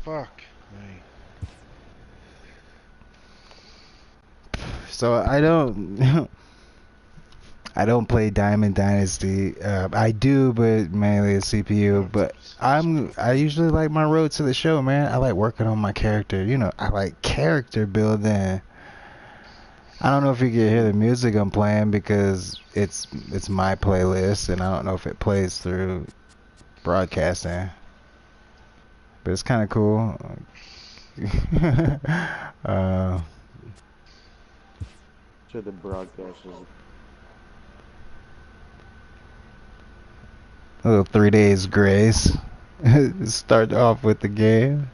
Fuck me. So I don't play Diamond Dynasty. I do, but mainly a CPU. But I usually like my road to the show, man. I like working on my character. You know, I like character building. I don't know if you can hear the music I'm playing because it's my playlist, and I don't know if it plays through broadcasting. But it's kind of cool. uh, To the broadcasters. a little 3 days grace. Start off with the game.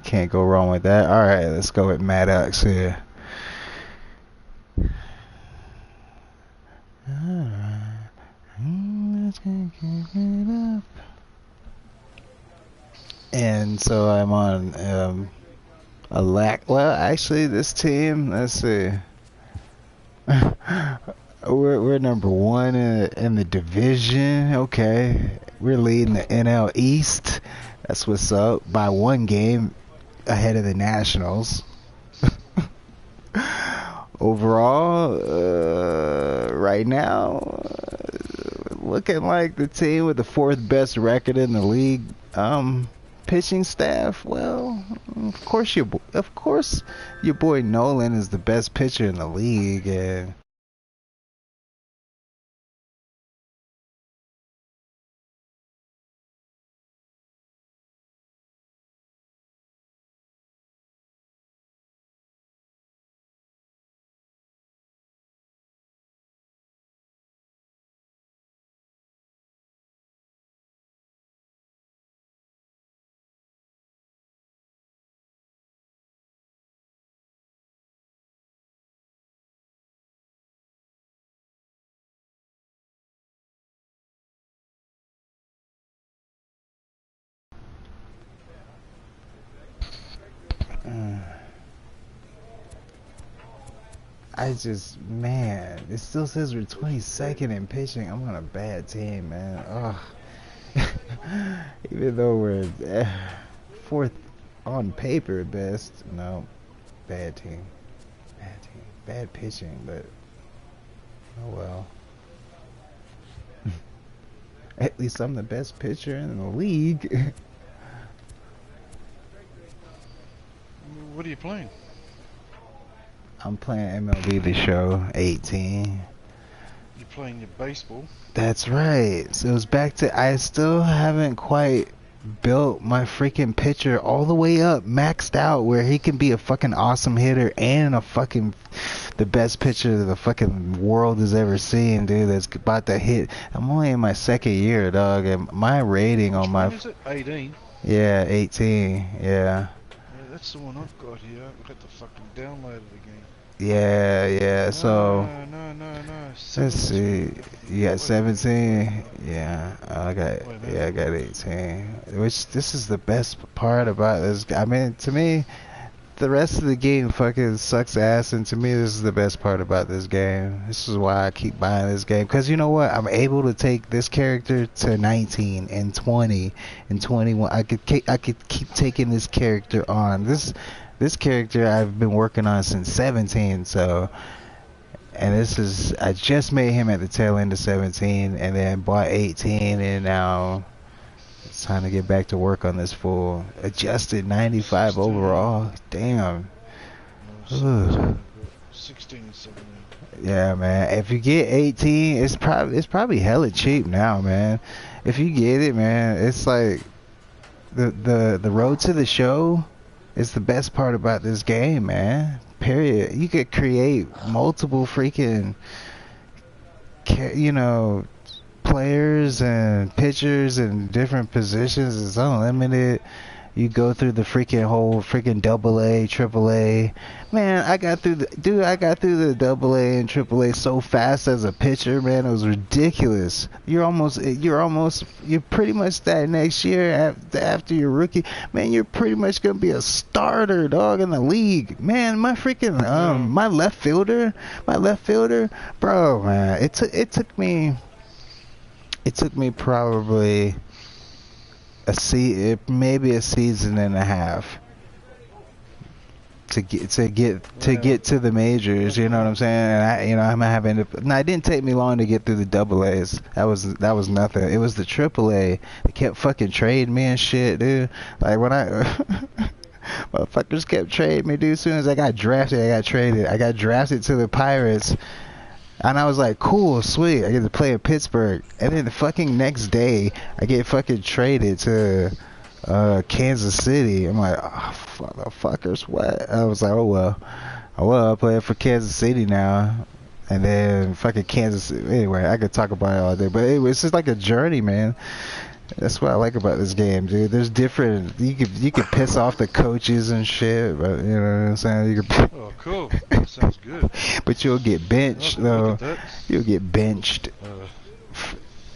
Can't go wrong with that. Alright, let's go with Maddox here. And so I'm on well, actually this team, let's see. We're number one in the division. Okay, we're leading the NL East. That's what's up by 1 game ahead of the Nationals. Overall, right now, looking like the team with the 4th best record in the league. Pitching staff, well, of course your boy Nolan is the best pitcher in the league, and man, it still says we're 22nd in pitching. I'm on a bad team, man. Even though we're 4th on paper best, no, bad team, bad pitching, but oh well. At least I'm the best pitcher in the league. What are you playing? I'm playing MLB The Show 18. You're playing your baseball. That's right. So it's back to, I still haven't quite built my freaking pitcher all the way up, maxed out, where he can be a fucking awesome hitter and the best pitcher the fucking world has ever seen, dude. That's about to hit. I'm only in my 2nd year, dog, and my rating on my. What is it? 18. Yeah, 18. Yeah. That's the one I've got here. I've got to fucking download it again. Yeah. So. No. Let's see. You got 17. Yeah, I got 18. Which this is the best part about this. I mean, to me, the rest of the game fucking sucks ass, and to me, this is the best part about this game. This is why I keep buying this game. Cause you know what? I'm able to take this character to 19 and 20 and 21. I could keep taking this character on. This character I've been working on since 17. So. And I just made him at the tail end of 17 and then bought 18, and now it's time to get back to work on this full adjusted 95 overall. Damn. 16 and 17. Yeah, man. If you get 18, it's probably hella cheap now, man. If you get it, man, it's like the road to the show is the best part about this game, man. Period. You could create multiple freaking, players and pitchers in different positions. It's unlimited. You go through the freaking whole freaking AA, AAA. Man, I got through the AA and AAA so fast as a pitcher, man. It was ridiculous. You're pretty much that next year after your rookie, man. You're pretty much gonna be a starter, dog, in the league, man. My freaking my left fielder, bro, man. It took me probably maybe a season and a half to get to the majors. You know what I'm saying? And I'm having to. No, it didn't take me long to get through the double A's. That was nothing. It was the triple A. They kept fucking trading me and shit, dude. Like when I motherfuckers kept trading me, dude. As soon as I got drafted, I got traded. I got drafted to the Pirates. And I was like, cool, sweet. I get to play in Pittsburgh. And then the fucking next day, I get fucking traded to Kansas City. I'm like, oh, motherfuckers, what? I was like, oh well, I play for Kansas City now. And then fucking Kansas City. Anyway, I could talk about it all day, but it's just like a journey, man. That's what I like about this game, dude. There's different. You could piss off the coaches and shit, but you know what I'm saying. You could. Oh, cool. That sounds good. But you'll get benched, though. You'll get benched.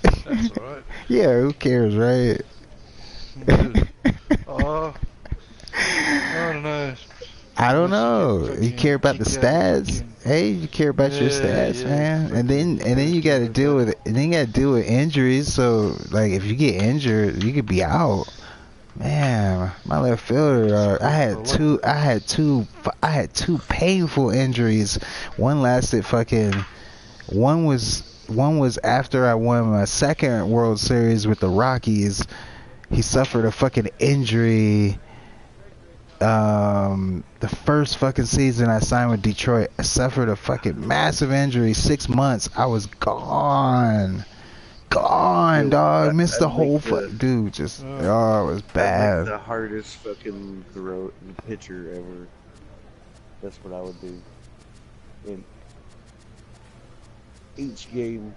That's alright. Yeah, who cares, right? I don't know. You care about the stats? Hey, you care about your stats, man. And then you got to deal with injuries. So like, if you get injured, you could be out. Man, my left fielder. I had two painful injuries. One lasted fucking. One was after I won my second World Series with the Rockies. He suffered a fucking injury. The first fucking season I signed with Detroit, I suffered a fucking massive injury. 6 months, I was gone, dog. Missed the whole dude. Just it was bad. The hardest fucking pitcher ever. That's what I would do. In each game,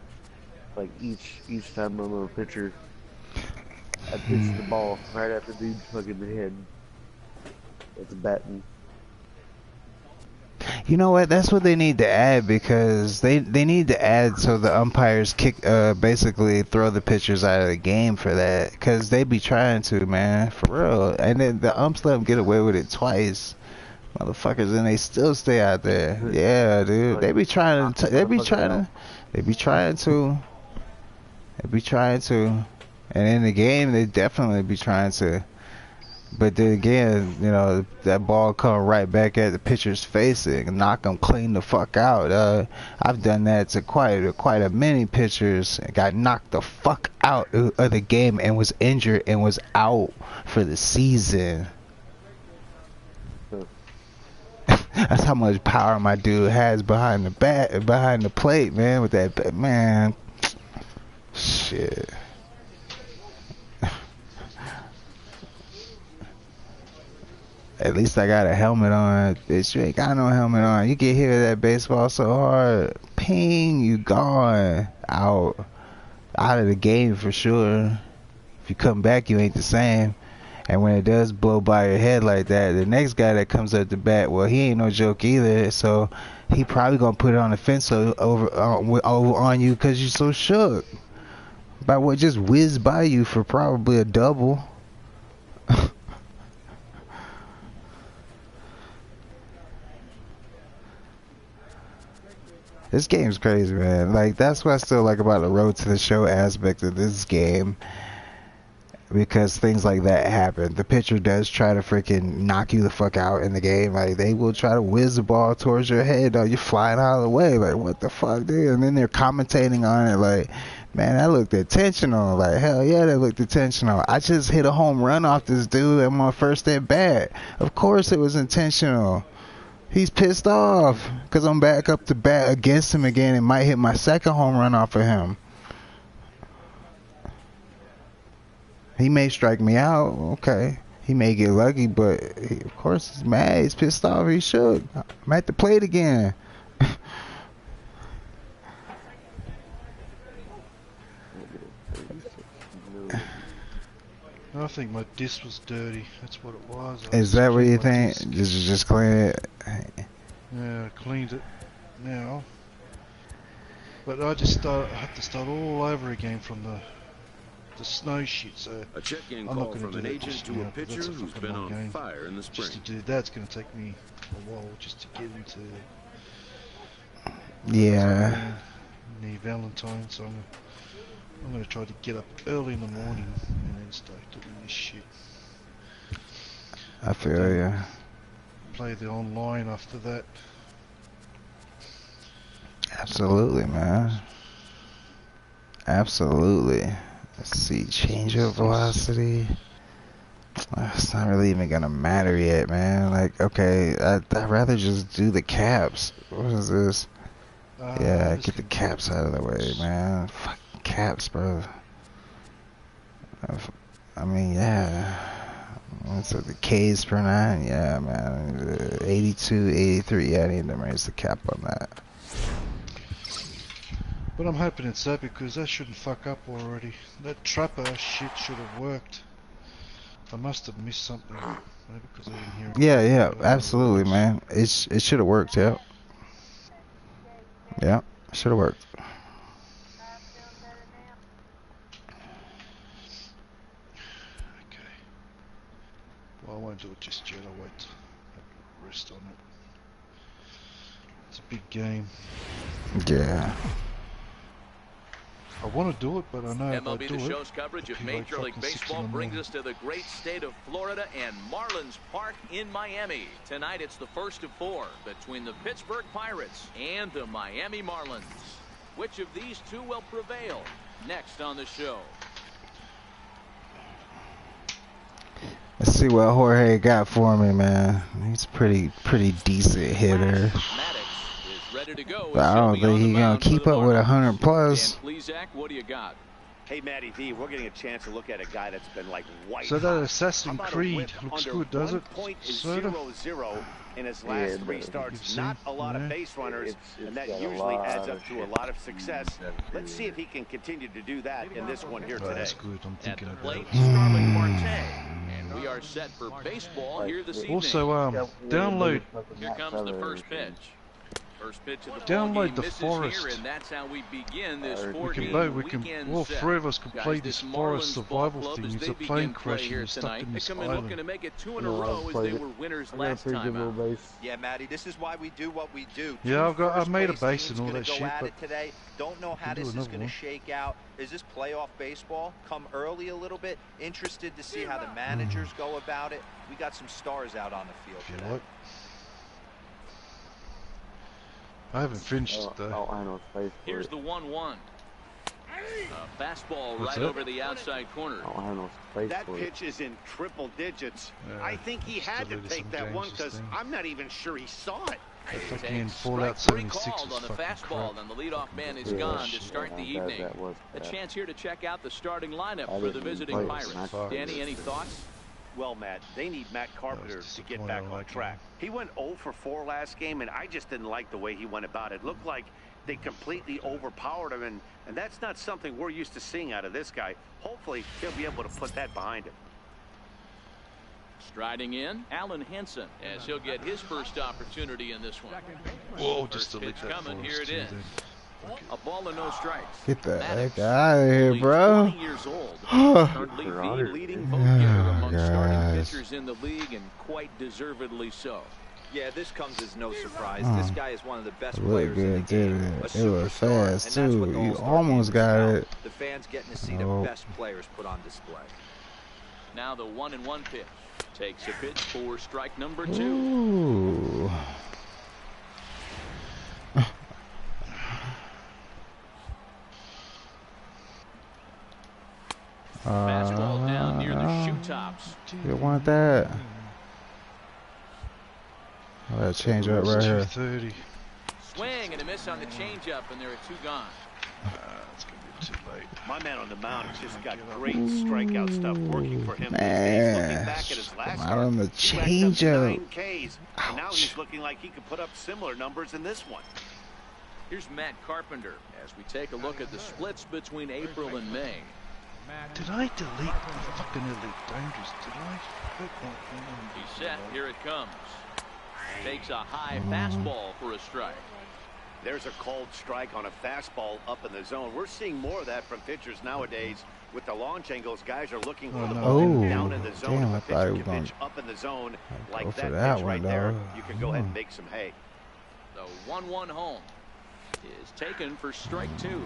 like each time I'm a pitcher, I pitch the ball right after dude's fucking the head. It's batting. You know what? That's what they need to add, because they need to add so the umpires basically throw the pitchers out of the game for that, because they be trying to, man, for real. And then the umps let them get away with it twice, motherfuckers, and they still stay out there. Yeah, dude. They be trying to. And in the game, they definitely be trying to. But then again, you know, that ball come right back at the pitcher's face and knock them clean the fuck out. I've done that to quite a many pitchers. Got knocked the fuck out of the game and was injured and was out for the season. That's how much power my dude has behind the plate, man. With that, man, shit. At least I got a helmet on. Bitch, you ain't got no helmet on. You get hit with that baseball so hard, ping, you gone. Out of the game for sure. If you come back, you ain't the same. And when it does blow by your head like that, the next guy that comes up the bat, well, he ain't no joke either. So he probably gonna put it on the fence over on you because you're so shook by what just whizzed by you for probably a double. This game's crazy, man. Like, that's what I still like about the road to the show aspect of this game. Because things like that happen. The pitcher does try to freaking knock you the fuck out in the game. Like, they will try to whiz the ball towards your head. You're flying out of the way. Like, what the fuck, dude? And then they're commentating on it like, man, that looked intentional. Like, hell yeah, that looked intentional. I just hit a home run off this dude at my first at bat. Of course it was intentional. He's pissed off because I'm back up to bat against him again and might hit my second home run off of him. He may strike me out, okay. He may get lucky, but of course he's mad. He's pissed off. He shook. I'm at the plate again. I think my disc was dirty. That's what it was. Is that what you think? Just clean it? Yeah, I cleaned it now. But I just have to start all over again from the snow shit. So a check-in I'm not call going from to an do it agent this to year, a 'cause pitcher that's a who's fucking been long on game. fire in the spring. Just to do that's going to take me a while just to get into. Yeah. Near Valentine, so I'm going to try to get up early in the morning and then stoked on this shit. I feel ya. Play the online after that. Absolutely, man. Absolutely. Let's see, change of velocity. It's not really even gonna matter yet, man. Like, okay, I'd rather just do the caps. What is this? Yeah, get the caps out of the way, man. Fucking caps, bro. I mean, yeah. What's it, the K's per 9? Yeah, man. 82, 83. Yeah, I need to raise the cap on that. But I'm hoping it's that because that shouldn't fuck up already. That trapper shit should have worked. I must have missed something. Maybe because I didn't hear it. Yeah, absolutely, man. It should have worked, yeah. Yeah, should have worked. Okay. Well, I won't do it just yet. I'll wait. Have a rest on it. It's a big game. Yeah. I want to do it, but I know if I MLB do The it, Show's coverage of Major League Baseball brings us to the great state of Florida and Marlins Park in Miami. Tonight it's the first of 4 between the Pittsburgh Pirates and the Miami Marlins. Which of these two will prevail? Next on the show. Let's see what Jorge got for me, man. He's a pretty decent hitter. Ready to go. But I don't think he's gonna keep up with 100 plus. Please, Zach, what do you got? Hey, Matty V, we're getting a chance to look at a guy that's been like white. So that Assassin's Creed looks good, does it? .00 in his last 3 starts. Not a lot of base runners, and that usually adds up to a lot of success. Let's see if he can continue to do that in this one here today. That's good. I'm thinking At the about plate, it. Starling Marte. And we are set for baseball here this evening. Also, download. Here comes the first pitch. First pitch of the Download ball game the misses Forest. here, and that's how we begin this All 3 of us can play this Forest survival thing. It's a plane crash and you're stuck in this island. Looking to make it 2 in a row as they were winners last time out. Yeah, Matty, this is why we do what we do. Yeah, I've made a base and all that shit, but today. Don't know how this is going to shake out. Is this playoff baseball? Come early a little bit. Interested to see how the managers go about it. We got some stars out on the field today. What? I haven't finished it though. I know space. Here's the 1-1. A fastball right over the outside corner. I know space. That pitch is in triple digits. I think he had to take that one because I'm not even sure he saw it. Fucking Fallout Strike 76 called was on the fucking fastball, crap. and the leadoff man is gone to start the evening. A chance here to check out the starting lineup for the visiting Pirates. Danny, any thoughts? Well, Matt, they need Matt Carpenter to get back on track. He went 0 for 4 last game, and I just didn't like the way he went about it. Looked like they completely overpowered him, and that's not something we're used to seeing out of this guy. Hopefully, he'll be able to put that behind him. Striding in, Alan Henson, as he'll get his first opportunity in this one. Whoa, just First delete pitch that coming, Forest here it too, is. then. A ball and no strikes. Get the Maddox, heck out of here, only bro. 20 years old. Currently the leading vote getter among starting pitchers in the league, and quite deservedly so. Yeah, this comes as no surprise. This guy is one of the best Look players in the good, game. didn't A it? It was superstar, fast and that's too. what the You All-Star almost game is got about. it. The fans getting to see the best players put on display. Now the 1-1 pitch. Takes a pitch for strike number 2. Ooh. Fastball down near the shoe tops. You want that? Oh, that change up right here. 230. Swing and a miss on the changeup, and there are 2 gone. It's gonna be too late. My man on the mound has just got great strikeout stuff working for him. Man, Looking back at his last out on the start, he racked up changeup. 9 Ks, and now he's looking like he could put up similar numbers in this one. Here's Matt Carpenter as we take a look at the splits between April and May. Did I delete the fucking Elite Dangerous? Did I? He's set. Here it comes. Takes a high fastball for a strike. There's a called strike on a fastball up in the zone. We're seeing more of that from pitchers nowadays. With the launch angles, guys are looking for the ball down in the zone. Damn, I If a thought he pitcher was can going pitch up in the zone like for that that pitch one, right there, though. you can go ahead and make some hay. The 1-1 home is taken for strike 2.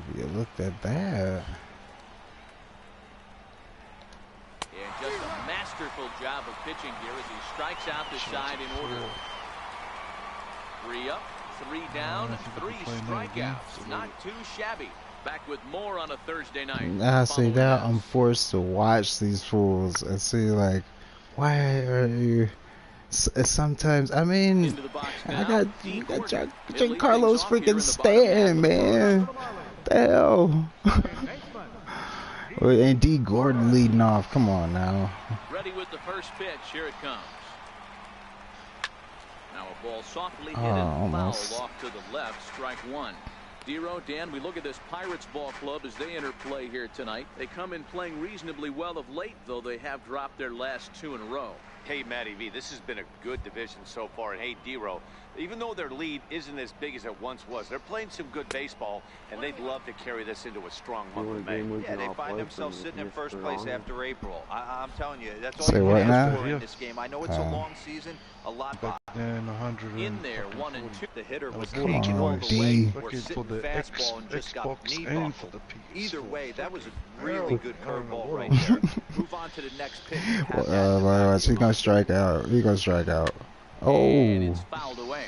Maybe you looked at that. masterful job of pitching here as he strikes out the side in order. 3 up, 3 down, 3 strikeouts. Not too shabby. Back with more on a Thursday night. I see that I'm forced to watch these fools and see like, why are you? Sometimes I mean, I got Giancarlo's freaking Stanton, man. The hell. And D Gordon leading off. Come on now. Ready with the first pitch. Here it comes. Now a ball softly hit and fouled off to the left. Strike 1. Dero, Dan, we look at this Pirates ball club as they enter play here tonight. They come in playing reasonably well of late, though they have dropped their last 2 in a row. Hey, Matty V, this has been a good division so far. And hey, Dero, even though their lead isn't as big as it once was, they're playing some good baseball, and they'd love to carry this into a strong month of May. Yeah, they find themselves sitting in first place after April. I'm telling you, that's all Say you what can now? ask for in this game. I know it's a long season, a lot then 100 in there, 1 and 2. The hitter was Come taking on, all the D. way, or sitting fastball and just got knee and for buckled. the Either way, that was a really good curveball right there. Move on to the next pitch. He's gonna strike out. He's gonna strike out. Oh. And it's fouled away.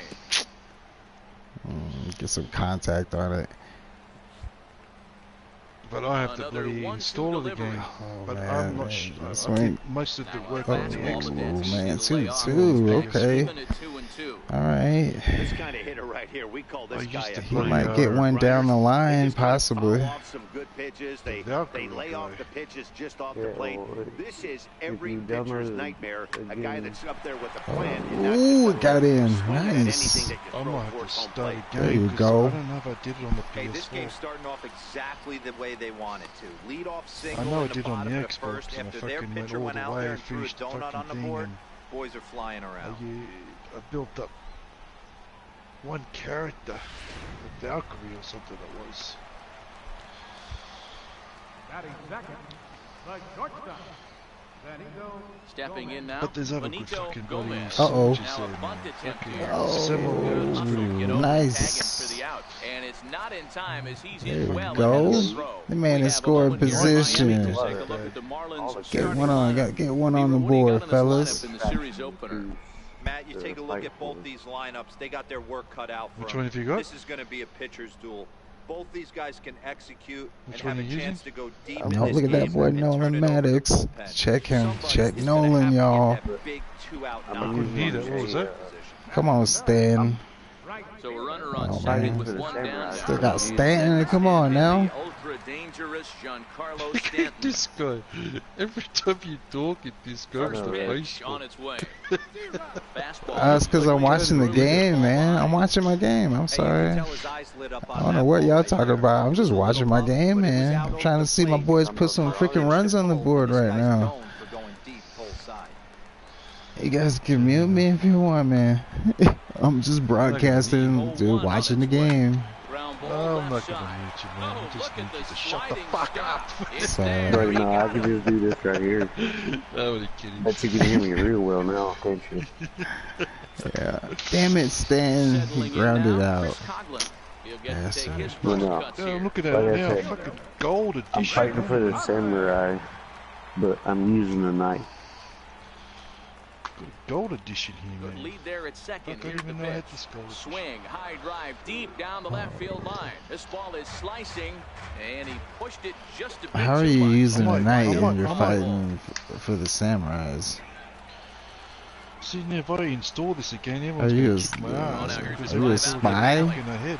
Get some contact on it. But I have to bloody install it again. But I'm not sure. I did most of the work on the Xbox. Oh man, 2-2. Okay. All right. This kind of hitter right here, we call this guy a He might get one down the line, possibly. Some good pitches. They lay off the pitches just off the plate. This is every pitcher's nightmare. A guy that's up there with a plan. Ooh, it got in. Nice. I might have to start again. There you go. I don't know if I did it on the PS4. Hey, this game's starting off exactly the way they wanted to. Lead off I single know I in the did on bottom the of the Xbox first and I after their fucking went pitcher all went the out way there and and threw a finished the donut on fucking the thing board. and Boys are flying around. I built up one character, a Valkyrie or something it was. Stepping in now. But there's other good Benito fucking Gomez. buddies. Uh-oh. Now a bunt attempt here. Nice. For the out. And it's not in time as he's There in we well go. ahead of the throw. The man We is have a scoring moment here in Miami position. to take a look at the Marlins Get starting one on. lineup. Get one on the Who do you board, got in this fellas. lineup in the series opener? Matt, you take a look at both these lineups. They got their work cut out for Which them. one have you got? This is going to be a pitcher's duel. Both these guys can execute Which and have one a are you chance using? to go deep in No, this look at that game boy and turn Nolan it over to the Maddox. bullpen. Check him. Somebody Check is gonna Nolan, have to get y'all. that big 2-out I knock. couldn't hear that. What was that? Come on, Stan. So a runner on Oh, second man. with one down. Still got Stanton. Come on now. Ultra dangerous Giancarlo Look at Stanton. this guy. Every time you talk, this goes First to pitch baseball. on its way. Fastball. That's because I'm watching the game, man. I'm watching my game. I'm sorry. I don't know what y'all talking about. I'm just watching my game, man. I'm trying to see my boys put some freaking runs on the board right now. You guys can mute me if you want, man. I'm just broadcasting, dude, watching the game. Oh, I'm not going to mute you, man. I just need you to shut the fuck up. Sorry. Right now, I can just do this right here. Oh, you kidding? Bet you can hear me real well now, can't you? Yeah. Damn it, Stan. He grounded out. Yes, sir. Well, no. Yeah, I'm looking at it Like I now. said, Fucking gold I'm edition. fighting for the samurai, but I'm using a knife. Gold edition here, Good man. lead there at second. I don't Here's the even know I had pitch. this gold edition. Swing, high drive, deep down the left field line. This ball is slicing, and he pushed it just a bit. How are too you much. using a knife I'm when you're on. fighting for the samurais? See, now if I install this again, Are everyone's you going a, to kick my ass. because are you a I'm spy? in the head.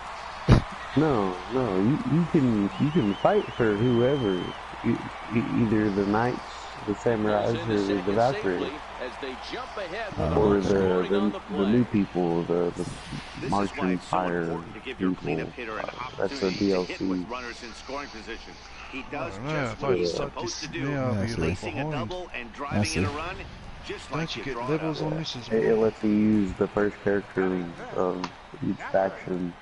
No, you can fight for whoever, either the knights, the samurais, or the Valkyrie, or the new people, the marching fire people. That's a DLC. He does I don't know, just if what I he's start supposed to this do. now, I'll be left Placing a behind. double and driving in a run, just like Don't you you get draw it levels up. on this as It well? lets you use the first character of each faction,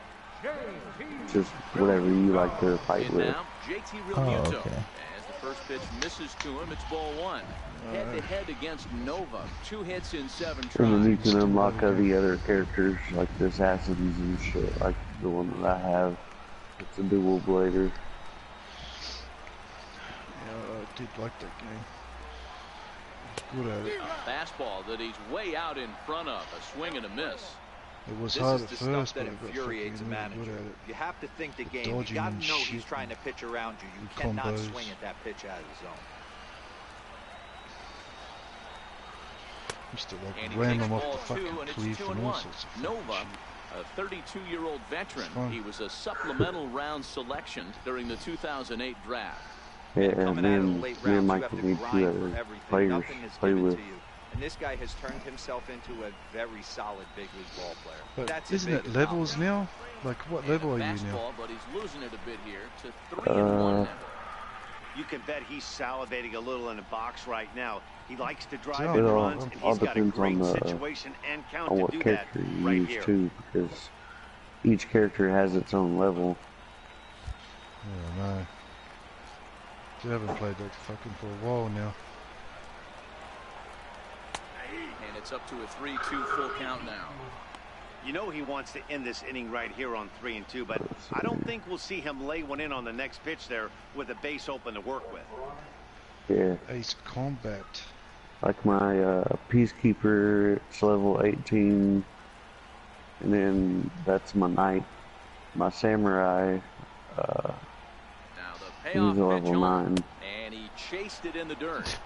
just whatever you like to fight And with. now, JT Oh, Realmuto. okay. As the first pitch misses to him, it's ball one. Head-to-head against Nova. 2 hits in 7 And then you tries. can unlock the other characters like the assassins and shit, like the one that I have. It's a dual blader. Yeah, I did like that game. Good at it. A fastball that he's way out in front of. A swing and a miss. It was This hard is at the first, stuff that but it got infuriates a fucking really manager. good at it. You have to think the The game. You dodging got to and know he's shit trying to pitch around you. You cannot combos. swing at that pitch out of the zone. Used to And like he ram takes him off ball the fucking two, and it's cliff and all 2-1. sorts of fucking Nova, shit. a 32-year-old veteran. fun. He was a supplemental round selection during the 2008 draft. Yeah, Coming me out of the and, late me and rounds, you Michael have to need grind two for other everything. players Nothing is to play given with. to you. And this guy has turned himself into a very solid big league ball player. But That's a isn't big it levels accomplishment. now? Like, what And level a are you now? fastball, but he's losing it a bit here to 3-1 now. You can bet he's salivating a little in the box right now. He likes to drive It in all- runs, and all he's got a depends great on the- situation and count on to what do that character you right use here. too, because each character has its own level. Yeah, no. I haven't played that fucking for a while now. And it's up to a 3-2 full count now. You know he wants to end this inning right here on 3-2, but I don't think we'll see him lay one in on the next pitch there with a base open to work with. Yeah, Ace Combat. like my Peacekeeper, it's level 18, and then that's my Knight. My Samurai, Now the he's payoff a pitch level on, 9. and he chased it in the dirt.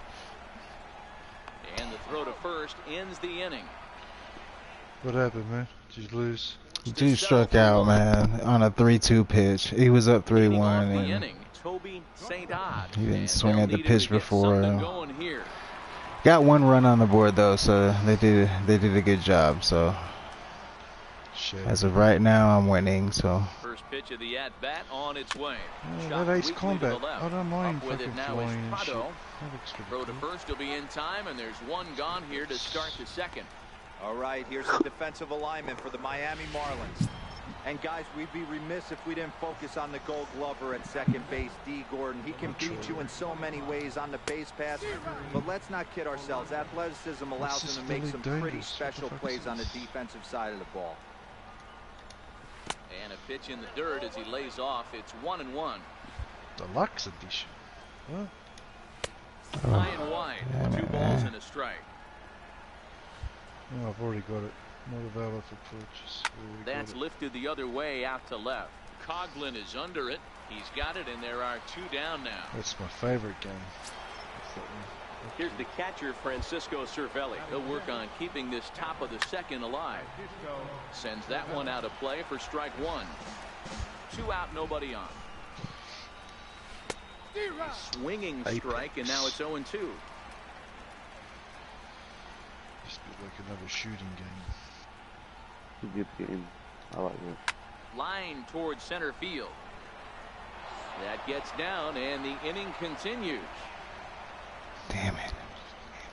And the throw to first ends the inning. What happened, man? Did you lose? Dude struck out, man, on a 3-2 pitch. He was up Leading off 3-1, the and inning, Toby St. Odd. he didn't And swing they'll at the need him pitch to get before. something going here. Got one run on the board though, so they did a good job. So Shit. as of right now, I'm winning. So First pitch of the at-bat on its way. Oh, Shot that Ace weakly to Combat. the left. I don't mind Up with fucking it now flying is and shit. Prado. That looks pretty Throw to cool. first will be in time, and there's one gone here to start the second. All right, here's the defensive alignment for the Miami Marlins. And guys, we'd be remiss if we didn't focus on the Gold Glover at second base, D. Gordon. He can beat you in so many ways on the base pass, but let's not kid ourselves. Athleticism allows This him is to make really some pretty dangerous. special What the fuck is plays on the this? defensive side of the ball. And a pitch in the dirt as he lays off. It's 1-1. Deluxe edition. What? High and wide. damn 2 it, balls man. and a strike. Oh, I've already got it. Not available for purchase. Already got That's it. lifted the other way out to left. Coughlin is under it. He's got it, and there are 2 down now. That's my favorite game. That's that one. Here's the catcher, Francisco Cervelli. He'll work on keeping this top of the second alive. Sends that one out of play for strike 1. 2 out, nobody on. Swinging strike, and now it's 0-2. Just be like another shooting game. It's a good game. I like it. Line towards center field. That gets down, and the inning continues. damn it,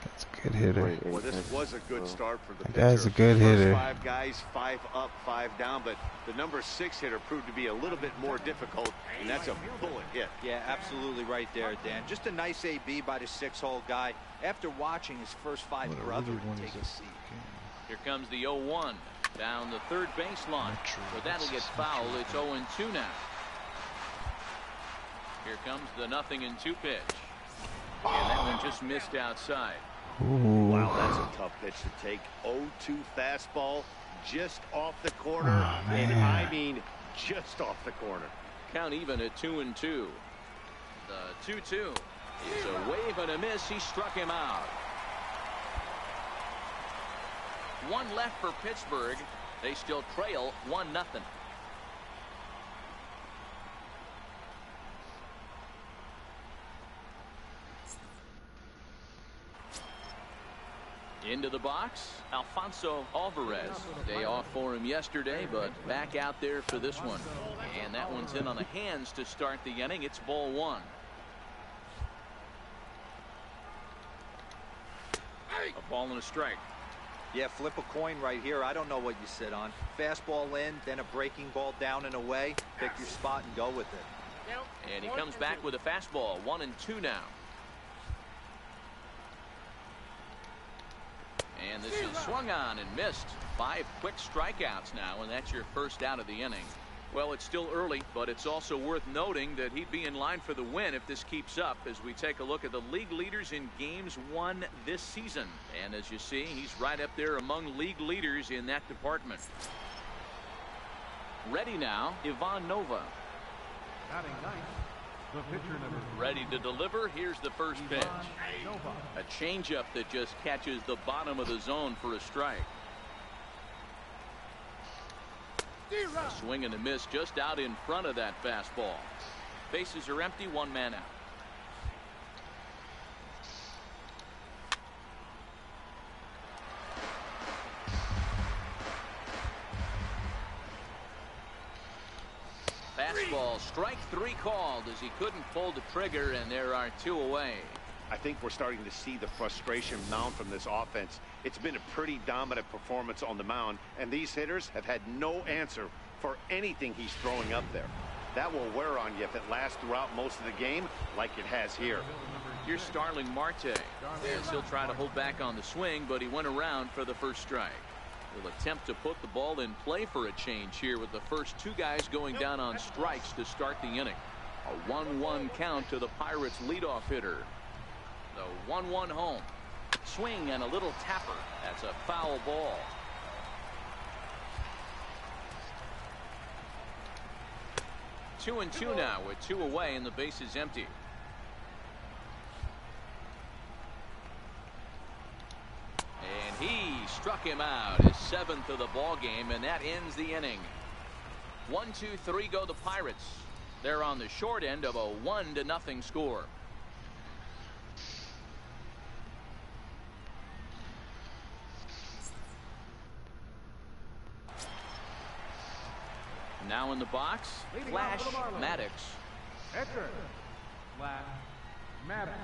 that's a good hitter. Wait, Well, this that's- was a good well, start for the That pitcher. guy's a good First hitter. 5 guys, 5 up, 5 down, but the number 6 hitter proved to be a little bit more difficult, and that's a bullet hit. Yeah, absolutely right there, Dan. Just a nice AB by the 6-hole guy. After watching his first 5 What I brother really want take is a that seat. game. Here comes the 0-1 down the third baseline. Metro, But that'll that's get just foul. Metro. It's 0-2 now. Here comes the 0-2 pitch. And that one just missed outside. Ooh. Wow, that's a tough pitch to take. 0-2 fastball just off the corner, Oh, and man. I mean just off the corner. Count even at 2-2. The 2-2 is a wave and a miss. He struck him out. 1 left for Pittsburgh. They still trail 1-0. Into the box, Alfonso Alvarez. Day off for him yesterday, but back out there for this one. And that one's in on the hands to start the inning. It's ball 1. A ball and a strike. Yeah, flip a coin right here. I don't know what you sit on. Fastball in, then a breaking ball down and away. Pick your spot and go with it. And he comes back with a fastball. 1-2 now. And this is swung on and missed. 5 quick strikeouts now, and that's your first out of the inning. Well, it's still early, but it's also worth noting that he'd be in line for the win if this keeps up as we take a look at the league leaders in games won this season. And as you see, he's right up there among league leaders in that department. Ready now, Ivan Nova. Batting ninth, the pitcher number. Ready to deliver. Here's the first pitch. A changeup that just catches the bottom of the zone for a strike. A swing and a miss just out in front of that fastball. Bases are empty, one man out. Fastball, strike three called as he couldn't pull the trigger, and there are two away. I think we're starting to see the frustration mount from this offense. It's been a pretty dominant performance on the mound, and these hitters have had no answer for anything he's throwing up there. That will wear on you if it lasts throughout most of the game like it has here. Here's Starling Marte. Yes, he'll try to hold back on the swing, but he went around for the first strike. He'll attempt to put the ball in play for a change here with the first two guys going down on strikes to start the inning. A 1-1 count to the Pirates leadoff hitter. The 1-1 home. Swing and a little tapper. That's a foul ball. Two and two now with two away and the base is empty. And he struck him out, his seventh of the ball game, and that ends the inning. 1-2-3 go the Pirates. They're on the short end of a 1-0 score. Now in the box, Flash Maddox. Pitcher, Flash Maddox.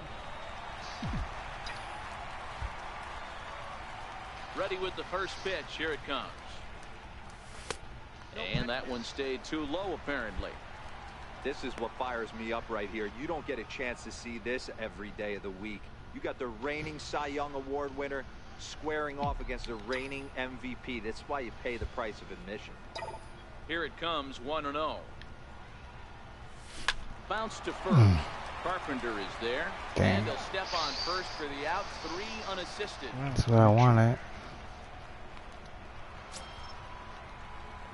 Ready with the first pitch. Here it comes. And that one stayed too low, apparently. This is what fires me up right here. You don't get a chance to see this every day of the week. You got the reigning Cy Young Award winner squaring off against the reigning MVP. That's why you pay the price of admission. Here it comes, 1-0. Bounce to first. Carpenter is there. Dang. And he'll step on first for the out. 3 unassisted. That's what I wanted.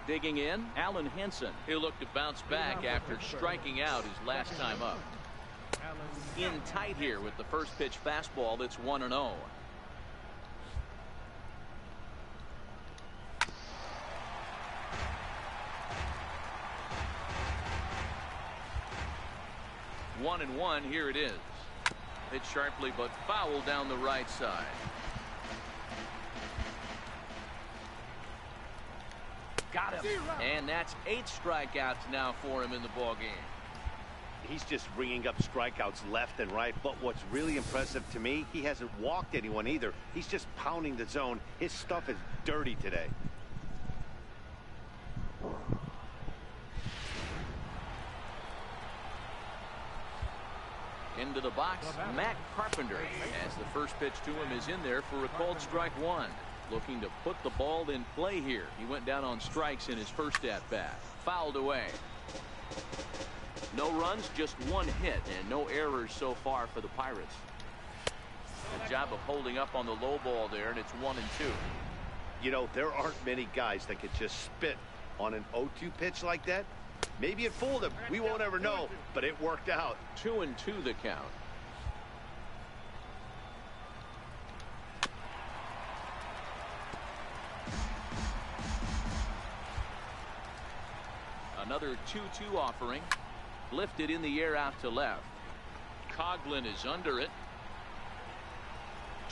Digging in, Alan Henson. He'll look to bounce back after striking out his last time up. In tight here with the first pitch fastball. That's 1-0. One and one. Here it is. Hit sharply but foul down the right side. Got him. And that's 8 strikeouts now for him in the ball game. He's just ringing up strikeouts left and right, but what's really impressive to me, he hasn't walked anyone either. He's just pounding the zone. His stuff is dirty today. Into the box, Matt Carpenter, as the first pitch to him is in there for a called strike one. Looking to put the ball in play here. He went down on strikes in his first at-bat. Fouled away. No runs, just one hit, and no errors so far for the Pirates. Good job of holding up on the low ball there, and it's 1-2. You know, there aren't many guys that could just spit on an 0-2 pitch like that. Maybe it fooled him. We won't ever know, but it worked out. 2-2 the count. Another 2-2 offering. Lifted in the air out to left. Coughlin is under it.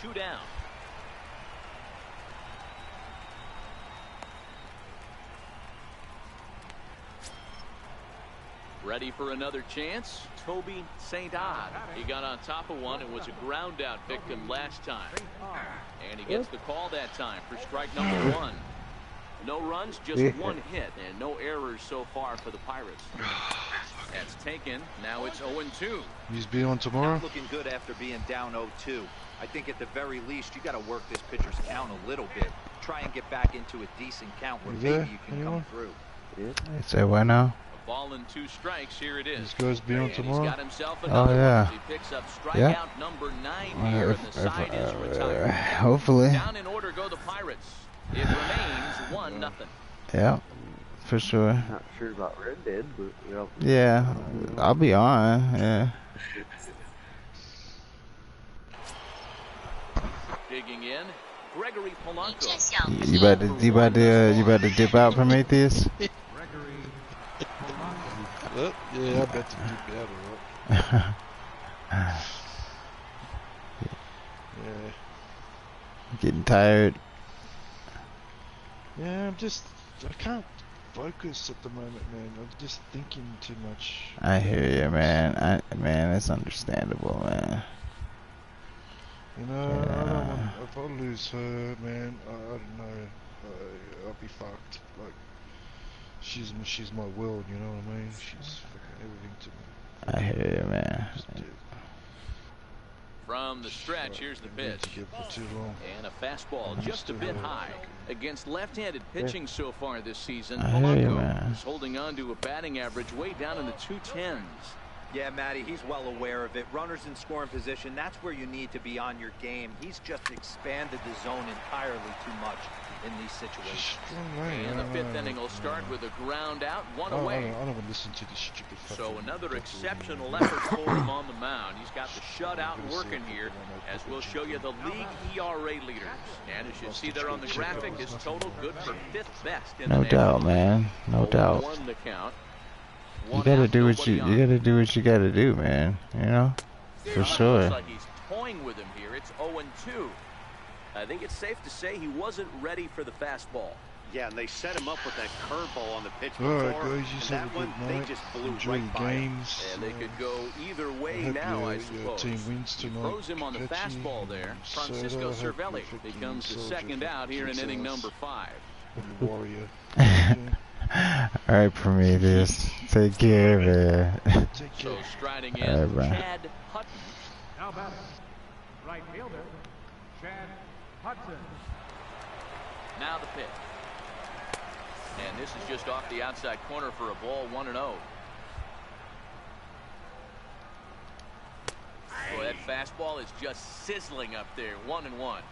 2 down. Ready for another chance. Toby St. Odd. He got on top of one and was a ground out victim last time. And he gets the call that time for strike number 1. No runs, just one hit, and no errors so far for the Pirates. That's taken. Now it's 0-2. He's be on tomorrow. Not looking good after being down 0-2. I think at the very least you got to work this pitcher's count a little bit. Try and get back into a decent count where maybe you can come through. It's a what now? Ball and 2 strikes. Here it is. This goes beyond tomorrow. He's got himself another one. He picks up strikeout number 9 here, and the side is retired. Hopefully. Down in order go the Pirates. It remains 1-0. Yeah, for sure. Not sure about Red Dead, but yeah, I'll be on. Yeah. Digging in, Gregory Polanco. You about to dip out, Prometheus? Yeah, I bet to dip out, alright. Yeah. Getting tired. Yeah, I can't focus at the moment, man. I'm just thinking too much. I hear you, man. Man, it's understandable, man. You know, I don't want, if I lose her, man, I don't know. I'll be fucked. Like, she's my world, you know what I mean? She's fucking everything to me. I hear you, man. From the stretch, here's the pitch. And a fastball just a bit high. Against left-handed pitching so far this season, Polanco is holding on to a batting average way down in the 210s. Yeah, Matty, he's well aware of it. Runners in scoring position, that's where you need to be on your game. He's just expanded the zone entirely too much in these situations. And the 5th inning will start with a ground out, 1 away. I don't want to listen to this stupid fucking... So another exceptional effort for him on the mound. He's got the shutout working here, as we'll show you the league ERA leaders. And as you see there on the graphic, his total good for 5th best in the No doubt, man. No doubt. Won the count. You gotta do what you gotta do, man. You know, for sure. Looks like he's toying with him here. It's 0-2. I think it's safe to say he wasn't ready for the fastball. Yeah, and they set him up with that curveball on the pitch before. All right, guys, you that one, they just blew right by games. And they could go either way now, I suppose. Team wins tonight. He throws him on the fastball there. Francisco Cervelli becomes the second out here in inning number 5. Warrior. Alright, Prometheus. Take care, man. So striding in, Chad Hutton. Now batting, right fielder, Chad Hudson. Now the pitch. And this is just off the outside corner for a ball, 1-0. Boy, that fastball is just sizzling up there, 1-1.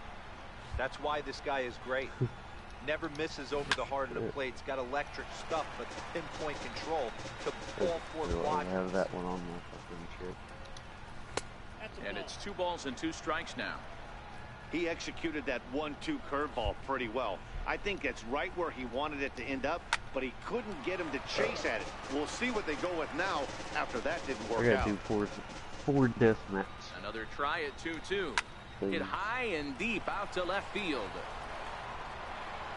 That's why this guy is great. Never misses over the heart of the plate. He's got electric stuff, but pinpoint control to ball four block. I have that one on my fucking shirt. And it's 2 balls and 2 strikes now. He executed that 1-2 curveball pretty well. I think it's right where he wanted it to end up, but he couldn't get him to chase at it. We'll see what they go with now after that didn't work out. I gotta do 4 death match. Another try at 2-2. Hit high and deep out to left field.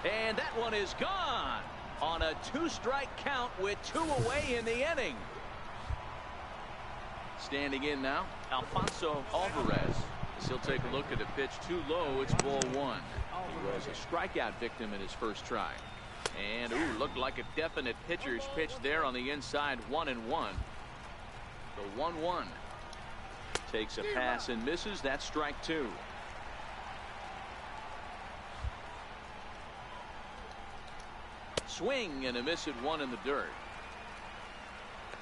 And that one is gone on a 2-strike count with 2 away in the inning. Standing in now, Alfonso Alvarez. As he'll take a look at a pitch too low, it's ball 1. He was a strikeout victim in his first try. And, looked like a definite pitcher's pitch there on the inside, 1-1. The 1-1. Takes a pass and misses. That's strike 2. Swing and a miss at 1 in the dirt.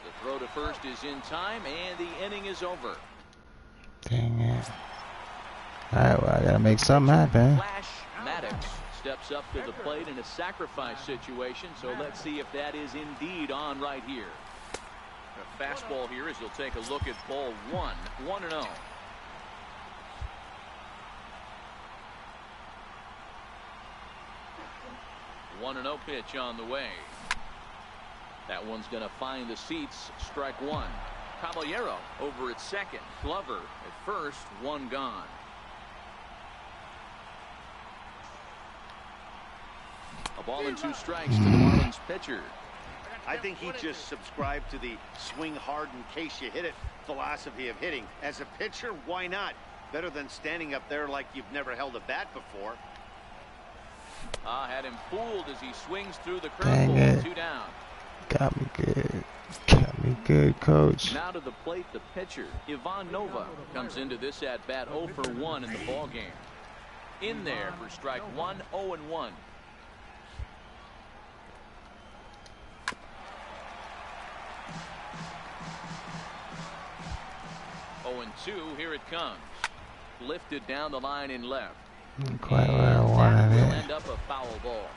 The throw to first is in time, and the inning is over. Dang it. Alright, well, I gotta make something happen. Flash Maddox steps up to the plate in a sacrifice situation, so let's see if that is indeed on right here. A fastball here as he'll take a look at ball 1, 1-0. One 1-0 pitch on the way. That one's going to find the seats. Strike 1. Caballero over at second. Glover at first. 1 gone. A ball and 2 strikes to the Marlins pitcher. I think he just subscribed to the swing hard in case you hit it philosophy of hitting. As a pitcher, why not? Better than standing up there like you've never held a bat before. Had him fooled as he swings through the curveball. 2 down. Got me good. Got me good, coach. Now to the plate, the pitcher, Ivan Nova, comes into this at-bat 0 for 1 in the ball game. In there for strike 1, 0-1. 0-2, here it comes. Lifted down the line in left. Quite where I wanted will it. end up a foul ball.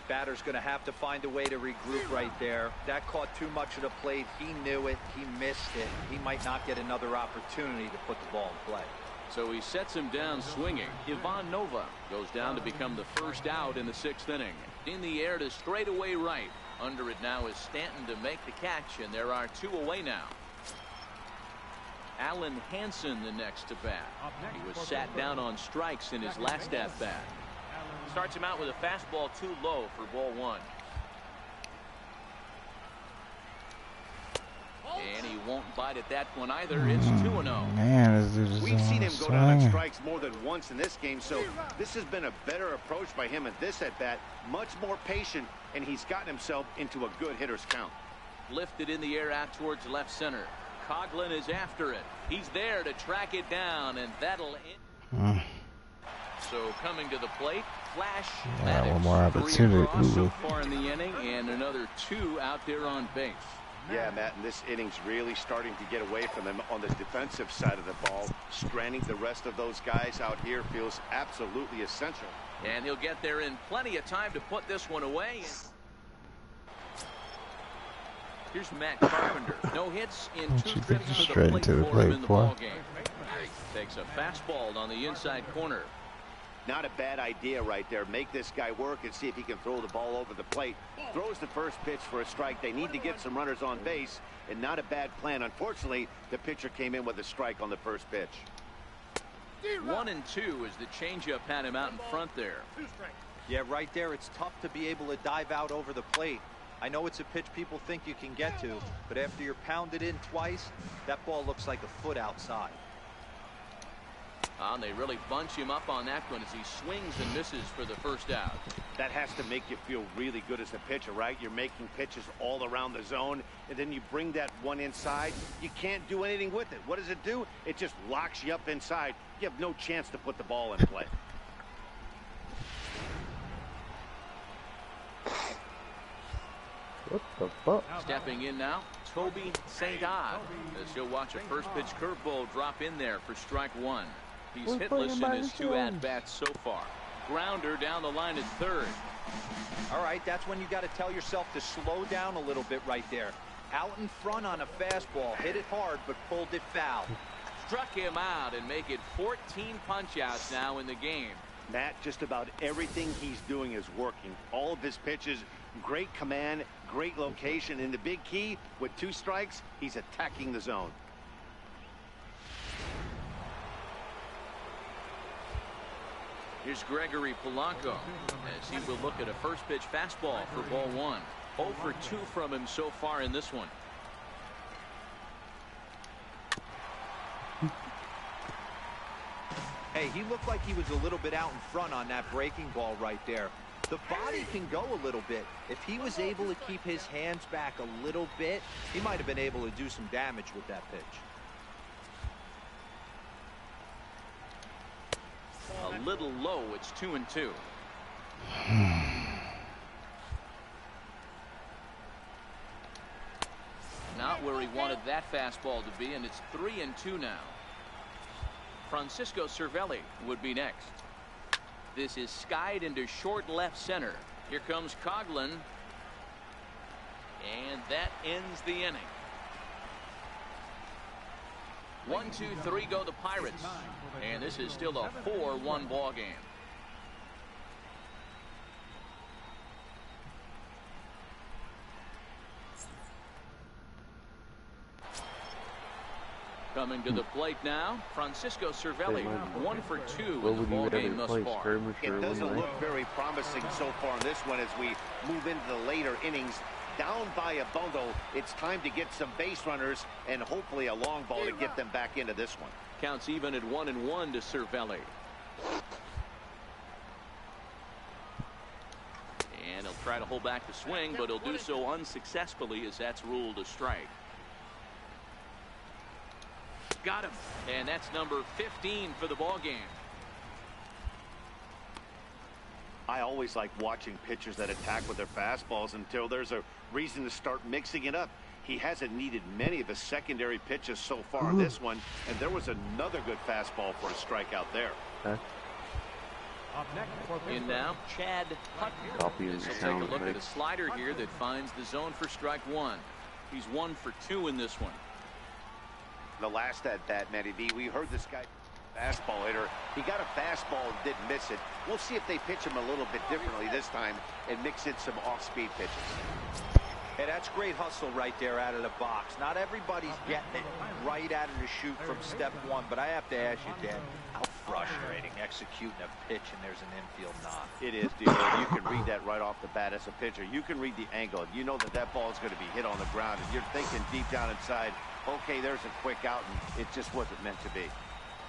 Batter's going to have to find a way to regroup right there. That caught too much of the plate. He knew it. He missed it. He might not get another opportunity to put the ball in play. So he sets him down swinging. Ivan Nova goes down to become the first out in the 6th inning. In the air to straightaway right. Under it now is Stanton to make the catch, and there are 2 away now. Alan Hansen the next to bat. He was sat down on strikes in his last at bat. Starts him out with a fastball too low for ball 1. And he won't bite at that one either. It's 2-0. Man, this dude is We've seen him go swinging. down on strikes more than once in this game, so this has been a better approach by him at this at-bat. Much more patient, and he's gotten himself into a good hitter's count. Lifted in the air out towards left center. Coughlin is after it. He's there to track it down, and that'll end. So coming to the plate, Flash. Yeah, one more opportunity. So far in the inning, and another 2 out there on base. Yeah, Matt, and this inning's really starting to get away from him on the defensive side of the ball. Stranding the rest of those guys out here feels absolutely essential. And he'll get there in plenty of time to put this one away. Here's Matt Carpenter. No hits in 2 trips to the plate for him in the ballgame. Takes a fastball on the inside corner. Not a bad idea right there. Make this guy work and see if he can throw the ball over the plate. Throws the first pitch for a strike. They need to get some runners on base, and not a bad plan. Unfortunately, the pitcher came in with a strike on the first pitch. 1-2 as the changeup had him out in front there. Yeah, right there. It's tough to be able to dive out over the plate. I know it's a pitch people think you can get to, but after you're pounded in twice, that ball looks like a foot outside. And they really bunch him up on that one as he swings and misses for the first out. That has to make you feel really good as a pitcher, right? You're making pitches all around the zone, and then you bring that one inside. You can't do anything with it. What does it do? It just locks you up inside. You have no chance to put the ball in play. What the fuck? Stepping in now, Toby St. Odd, as he'll watch a first pitch curveball drop in there for strike 1. He's hitless in his 2 at-bats so far. Grounder down the line at 3rd. All right, that's when you got to tell yourself to slow down a little bit right there. Out in front on a fastball, hit it hard, but pulled it foul. Struck him out and make it 14 punch-outs now in the game. Matt, just about everything he's doing is working. All of his pitches, great command, great location, and the big key, with 2 strikes, he's attacking the zone. Here's Gregory Polanco as he will look at a first pitch fastball for ball 1. 0 for 2 from him so far in this one. Hey, he looked like he was a little bit out in front on that breaking ball right there. The body can go a little bit. If he was able to keep his hands back a little bit, he might have been able to do some damage with that pitch. A little low. It's 2-2. Not where he wanted that fastball to be, and it's 3-2 now. Francisco Cervelli would be next. This is skied into short left center. Here comes Coughlin. And that ends the inning. 1, 2, 3 go the Pirates. And this is still a 4-1 ball game. Coming to the plate now, Francisco Cervelli, 1 for 2 in the ball game thus far. It doesn't look very promising so far in this one as we move into the later innings. Down by a bundle, it's time to get some base runners and hopefully a long ball to get them back into this one. Counts even at 1-1 to Cervelli. And he'll try to hold back the swing, but he'll do so unsuccessfully as that's ruled a strike. Got him. And that's number 15 for the ball game. I always like watching pitchers that attack with their fastballs until there's a reason to start mixing it up. He hasn't needed many of his secondary pitches so far in this one, and there was another good fastball for a strikeout there. Up next for In now, Chad Hutton. Copy and This will take sound a look at a effects. slider here that finds the zone for strike one. He's 1 for 2 in this one. The last at bat, Matty V, we heard this guy fastball hitter. He got a fastball and didn't miss it. We'll see if they pitch him a little bit differently this time and mix in some off-speed pitches. Hey, that's great hustle right there out of the box. Not everybody's getting it right out of the chute from step one, but I have to ask you, Dan, how frustrating executing a pitch and there's an infield knock. It is, dude. You can read that right off the bat as a pitcher. You can read the angle. You know that that ball is going to be hit on the ground, and you're thinking deep down inside, okay, there's a quick out, and it just wasn't meant to be.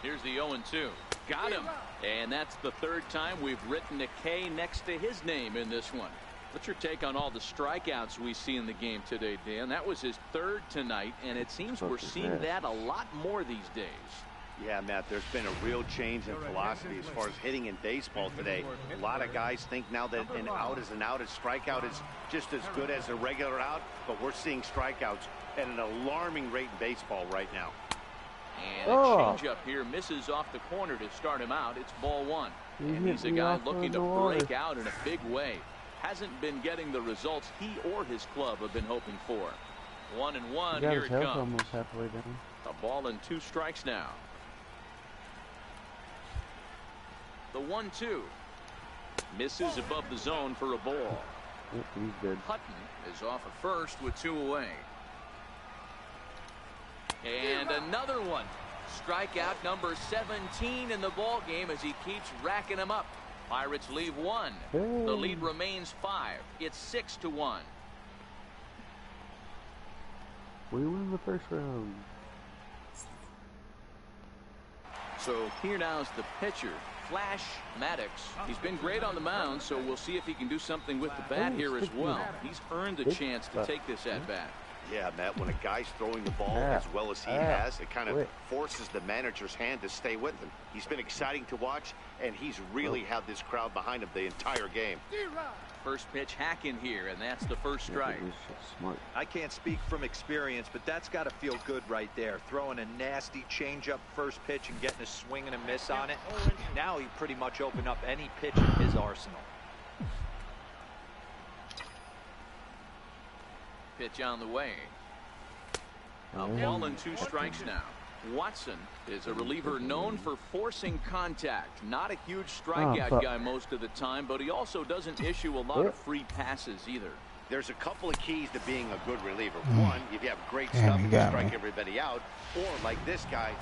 Here's the 0-2. Got him. And that's the third time we've written a K next to his name in this one. What's your take on all the strikeouts we see in the game today, Dan? That was his third tonight, and it seems we're seeing that a lot more these days. Yeah, Matt, there's been a real change in philosophy as far as hitting in baseball today. A lot of guys think now that an out is an out, a strikeout is just as good as a regular out, but we're seeing strikeouts at an alarming rate in baseball right now. And a changeup here misses off the corner to start him out. It's ball one. And he's a guy looking to break out in a big way. Hasn't been getting the results he or his club have been hoping for. 1-1, here it comes. Almost halfway down. A ball and 2 strikes now. The 1-2 misses above the zone for a ball. Yep, he's good. Hutton is off at first with 2 away. And another one. Strikeout number 17 in the ball game as he keeps racking them up. Pirates leave 1. The lead remains 5. It's 6-1. We win the first round. So here now is the pitcher, Flash Maddox. He's been great on the mound, so we'll see if he can do something with the bat here as well. He's earned the chance to take this at bat. Yeah, Matt, when a guy's throwing the ball as well as he has, it kind of forces the manager's hand to stay with him. He's been exciting to watch, and he's really had this crowd behind him the entire game. First pitch hack in here, and that's the first strike. Smart. I can't speak from experience, but that's got to feel good right there. Throwing a nasty changeup first pitch and getting a swing and a miss on it. Now he pretty much opened up any pitch in his arsenal. Pitch on the way. A ball and 2 strikes now. Watson is a reliever known for forcing contact. Not a huge strikeout guy most of the time, but he also doesn't issue a lot of free passes either. There's a couple of keys to being a good reliever. One, if you have great stuff, you can strike everybody out. Or like this guy.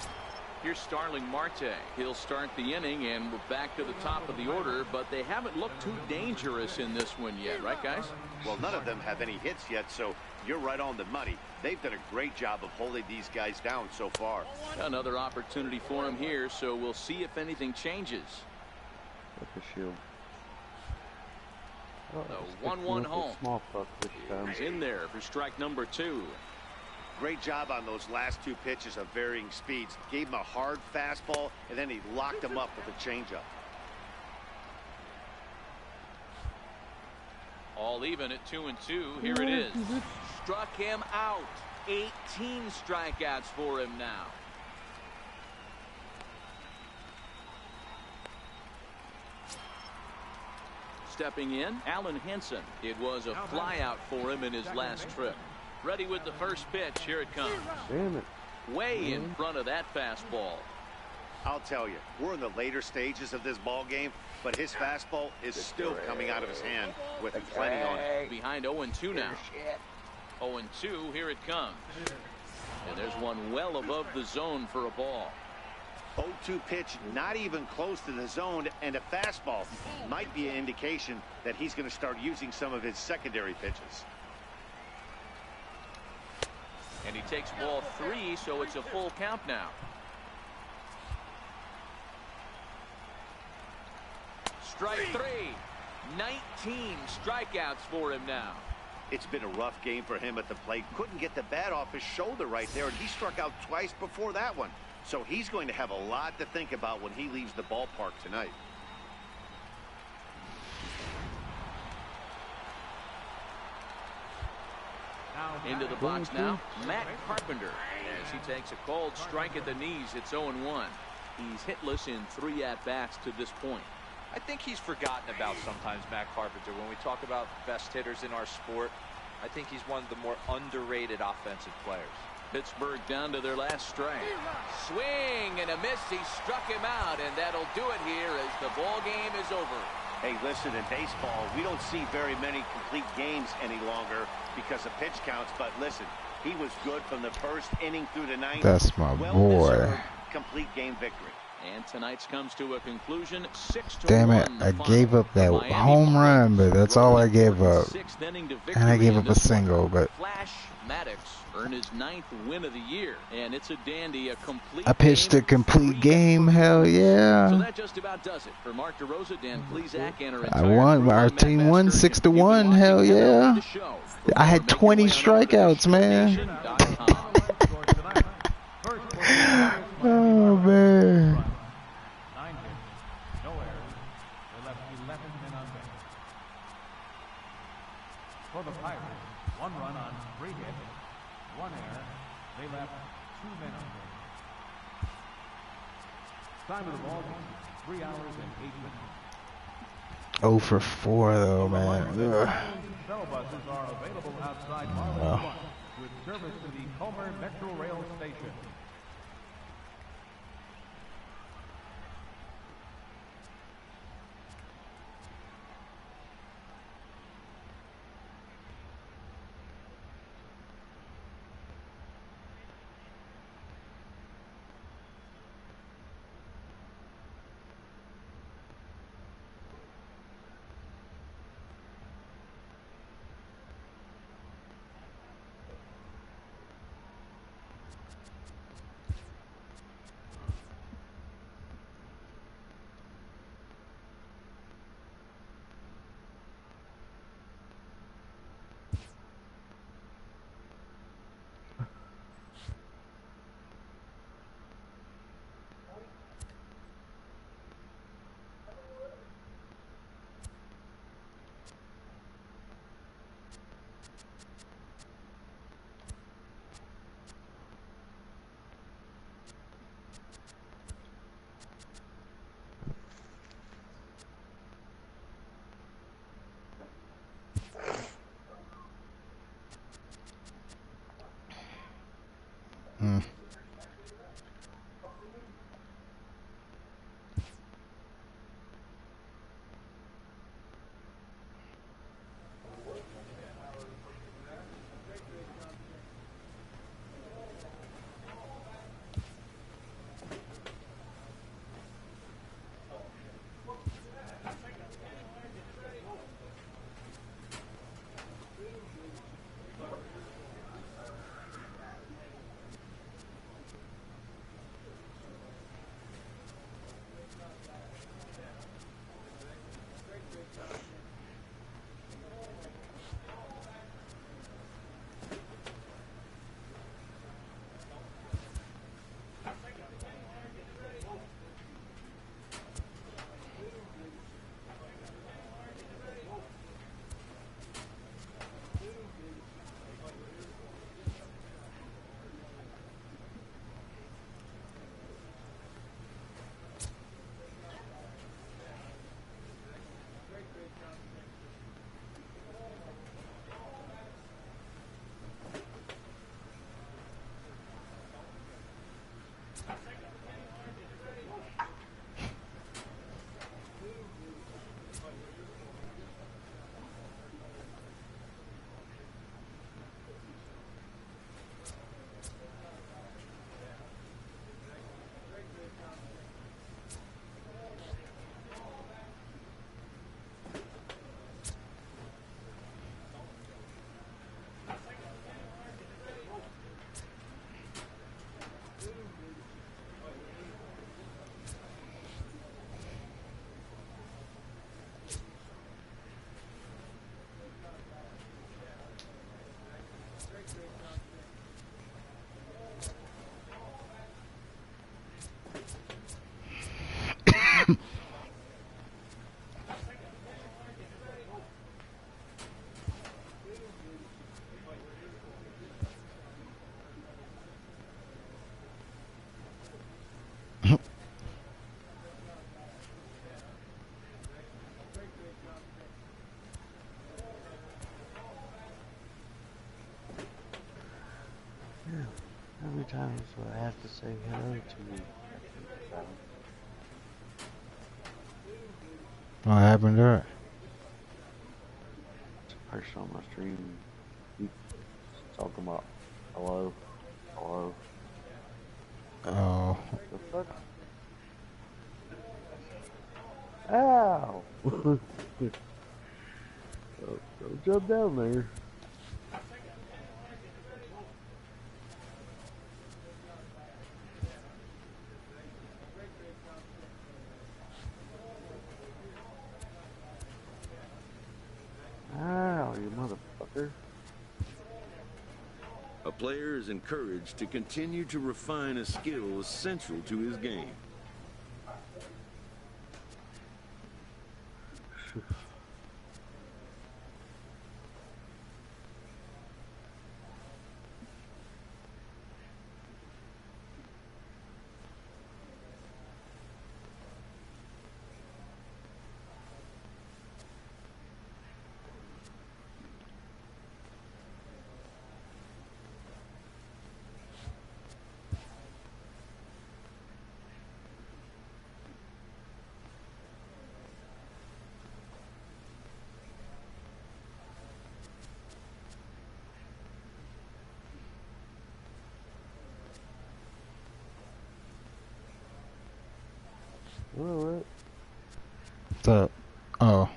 Here's Starling Marte. He'll start the inning, and we're back to the top of the order, but they haven't looked too dangerous in this one yet, right, guys? Well, none of them have any hits yet, so you're right on the money. They've done a great job of holding these guys down so far. Another opportunity for him here, so we'll see if anything changes. With the shield. The 1-1 home. Small puck this time. He's in there for strike number 2. Great job on those last 2 pitches of varying speeds. Gave him a hard fastball, and then he locked him up with a changeup. All even at 2-2. Here it is. Struck him out. 18 strikeouts for him now. Stepping in, Alan Henson. It was a flyout for him in his last trip. Ready with the first pitch. Here it comes. Damn it. Way in front of that fastball. I'll tell you, we're in the later stages of this ball game, but his fastball is still coming out of his hand with plenty on it. Behind 0-2 now. 0-2, here it comes. And there's one well above the zone for a ball. 0-2 pitch, not even close to the zone, and a fastball might be an indication that he's going to start using some of his secondary pitches. And he takes ball 3, so it's a full count now. Strike 3. 19 strikeouts for him now. It's been a rough game for him at the plate. Couldn't get the bat off his shoulder right there, and he struck out twice before that one. So he's going to have a lot to think about when he leaves the ballpark tonight. Into the box now, Matt Carpenter, as he takes a cold strike at the knees. It's 0-1. He's hitless in 3 at-bats to this point. I think he's forgotten about sometimes, Matt Carpenter. When we talk about best hitters in our sport, I think he's one of the more underrated offensive players. Pittsburgh down to their last strike. Swing and a miss. He struck him out, and that'll do it here as the ball game is over. Hey, listen, in baseball, we don't see very many complete games any longer because of pitch counts. But listen, he was good from the first inning through the ninth. That's my boy. Well-deserved complete game victory. And tonight's comes to a conclusion. 6-1. Damn it, I gave up that home run, but that's all I gave up. And I gave up a single, but Flash Maddox earned his 9th win of the year, and it's a dandy, a complete I pitched a complete game, hell So yeah. that just about does it for Mark DeRosa, Dan Plesac, and our I entire won, crew. our I'm Matt team won Masters. 6-1, You've been watching hell yeah. MLB The Show. For I had more, make 20 your way on over to strikeouts, man. showstation.com. Oh man. 9 hits, no errors. They left 11 men on base. For the Pirates, 1 run on 3 hits, 1 error. They left 2 men on base. Time of the ball game, 3 hours and 8 minutes. 0 for 4 though, man. Ugh. Bell buses are available outside Marlins 1 with service to the Comer Metro Rail Station. How many times do I have to say hello to you? What happened there? Person on my stream keeps talking about hello, hello. Oh. The fuck? Ow! Don't jump down there. Ow, you motherfucker. A player is encouraged to continue to refine a skill essential to his game. What? What's up? Oh.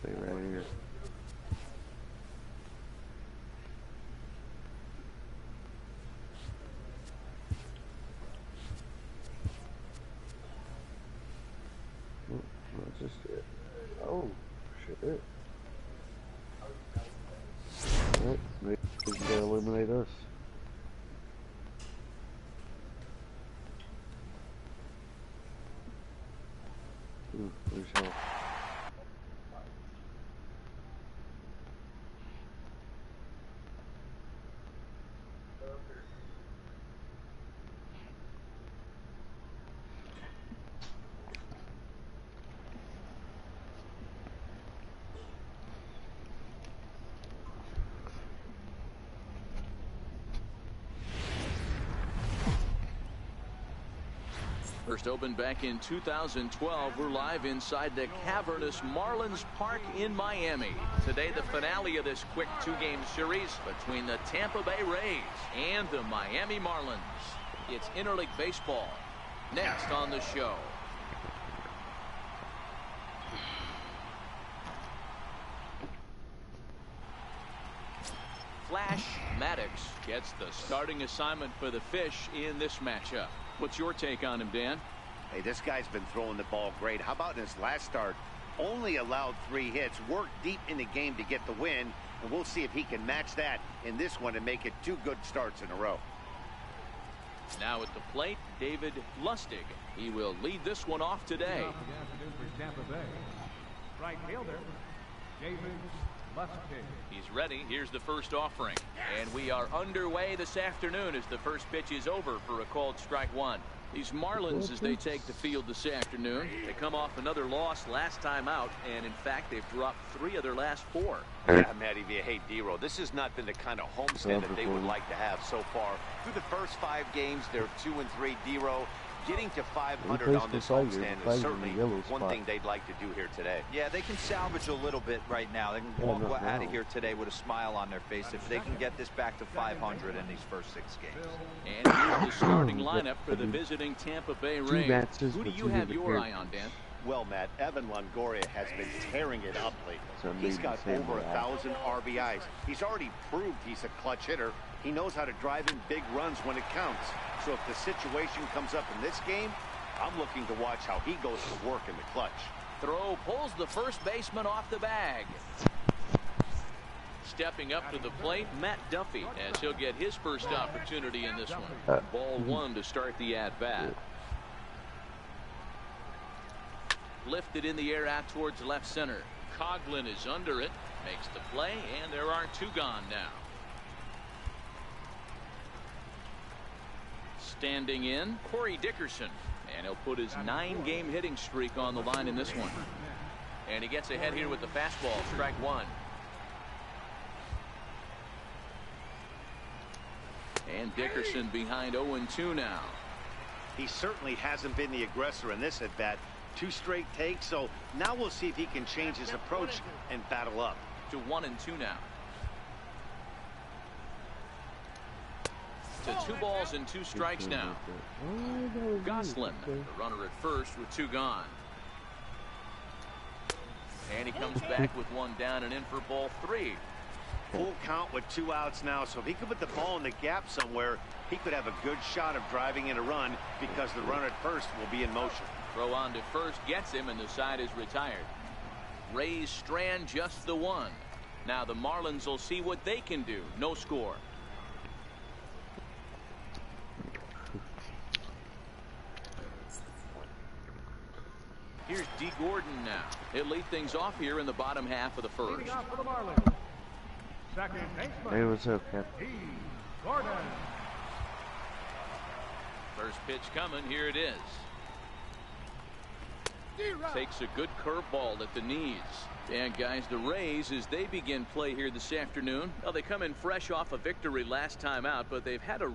Stay right here. What's this shit? Oh, shit. Alright, maybe we can eliminate us. Ooh, there's hell. First opened back in 2012. We're live inside the cavernous Marlins Park in Miami. Today, the finale of this quick two-game series between the Tampa Bay Rays and the Miami Marlins. It's interleague baseball. Next on the show. Flash Maddox gets the starting assignment for the Fish in this matchup. What's your take on him, Dan? Hey, this guy's been throwing the ball great. How about in his last start? Only allowed 3 hits, worked deep in the game to get the win, and we'll see if he can match that in this one and make it 2 good starts in a row. Now at the plate, David Lustig. He will lead this one off today. Tampa Bay. Right fielder, David Lustig. He's ready. Here's the first offering. And we are underway this afternoon as the first pitch is over for a called strike one. These Marlins, as they take the field this afternoon, they come off another loss last time out, and in fact, they've dropped 3 of their last 4. Yeah, Matty, if you hate D-Row, this has not been the kind of homestand that they would like to have so far. Through the first 5 games, they're 2-3. D-Row getting to 500 on this homestand is certainly one thing they'd like to do here today. Yeah, they can salvage a little bit right now. They can walk out of here today with a smile on their face if they can get this back to 500 in these first 6 games. And here's the starting lineup for the visiting Tampa Bay Rays. Who do you have your eye on, Dan? Well, Matt, Evan Longoria has been tearing it up lately. He's got over 1,000 RBIs. He's already proved he's a clutch hitter. He knows how to drive in big runs when it counts. So if the situation comes up in this game, I'm looking to watch how he goes to work in the clutch. Throw pulls the first baseman off the bag. Stepping up to the plate, Matt Duffy, as he'll get his first opportunity in this one. Ball one to start the at-bat. Lifted in the air out towards left center. Coughlin is under it, makes the play, and there are two gone now. Standing in, Corey Dickerson, and he'll put his 9-game hitting streak on the line in this one. And he gets ahead here with the fastball, strike one. And Dickerson behind 0-2 now. He certainly hasn't been the aggressor in this at-bat. 2 straight takes, so now we'll see if he can change his approach and battle up. To 1-2 now. To 2 balls and 2 strikes now. Goslin, the runner at first with 2 gone. And he comes back with 1 down and in for ball 3. Full count with 2 outs now, so if he could put the ball in the gap somewhere, he could have a good shot of driving in a run because the runner at first will be in motion. Throw on to first gets him, and the side is retired. Rays strand just the 1. Now the Marlins will see what they can do. No score. Here's D. Gordon now. He'll lead things off here in the bottom half of the first. Hey, what's up, Ken? Gordon. First pitch coming. Here it is. Takes a good curveball at the knees. And guys, the Rays, as they begin play here this afternoon, well, they come in fresh off a victory last time out, but they've had a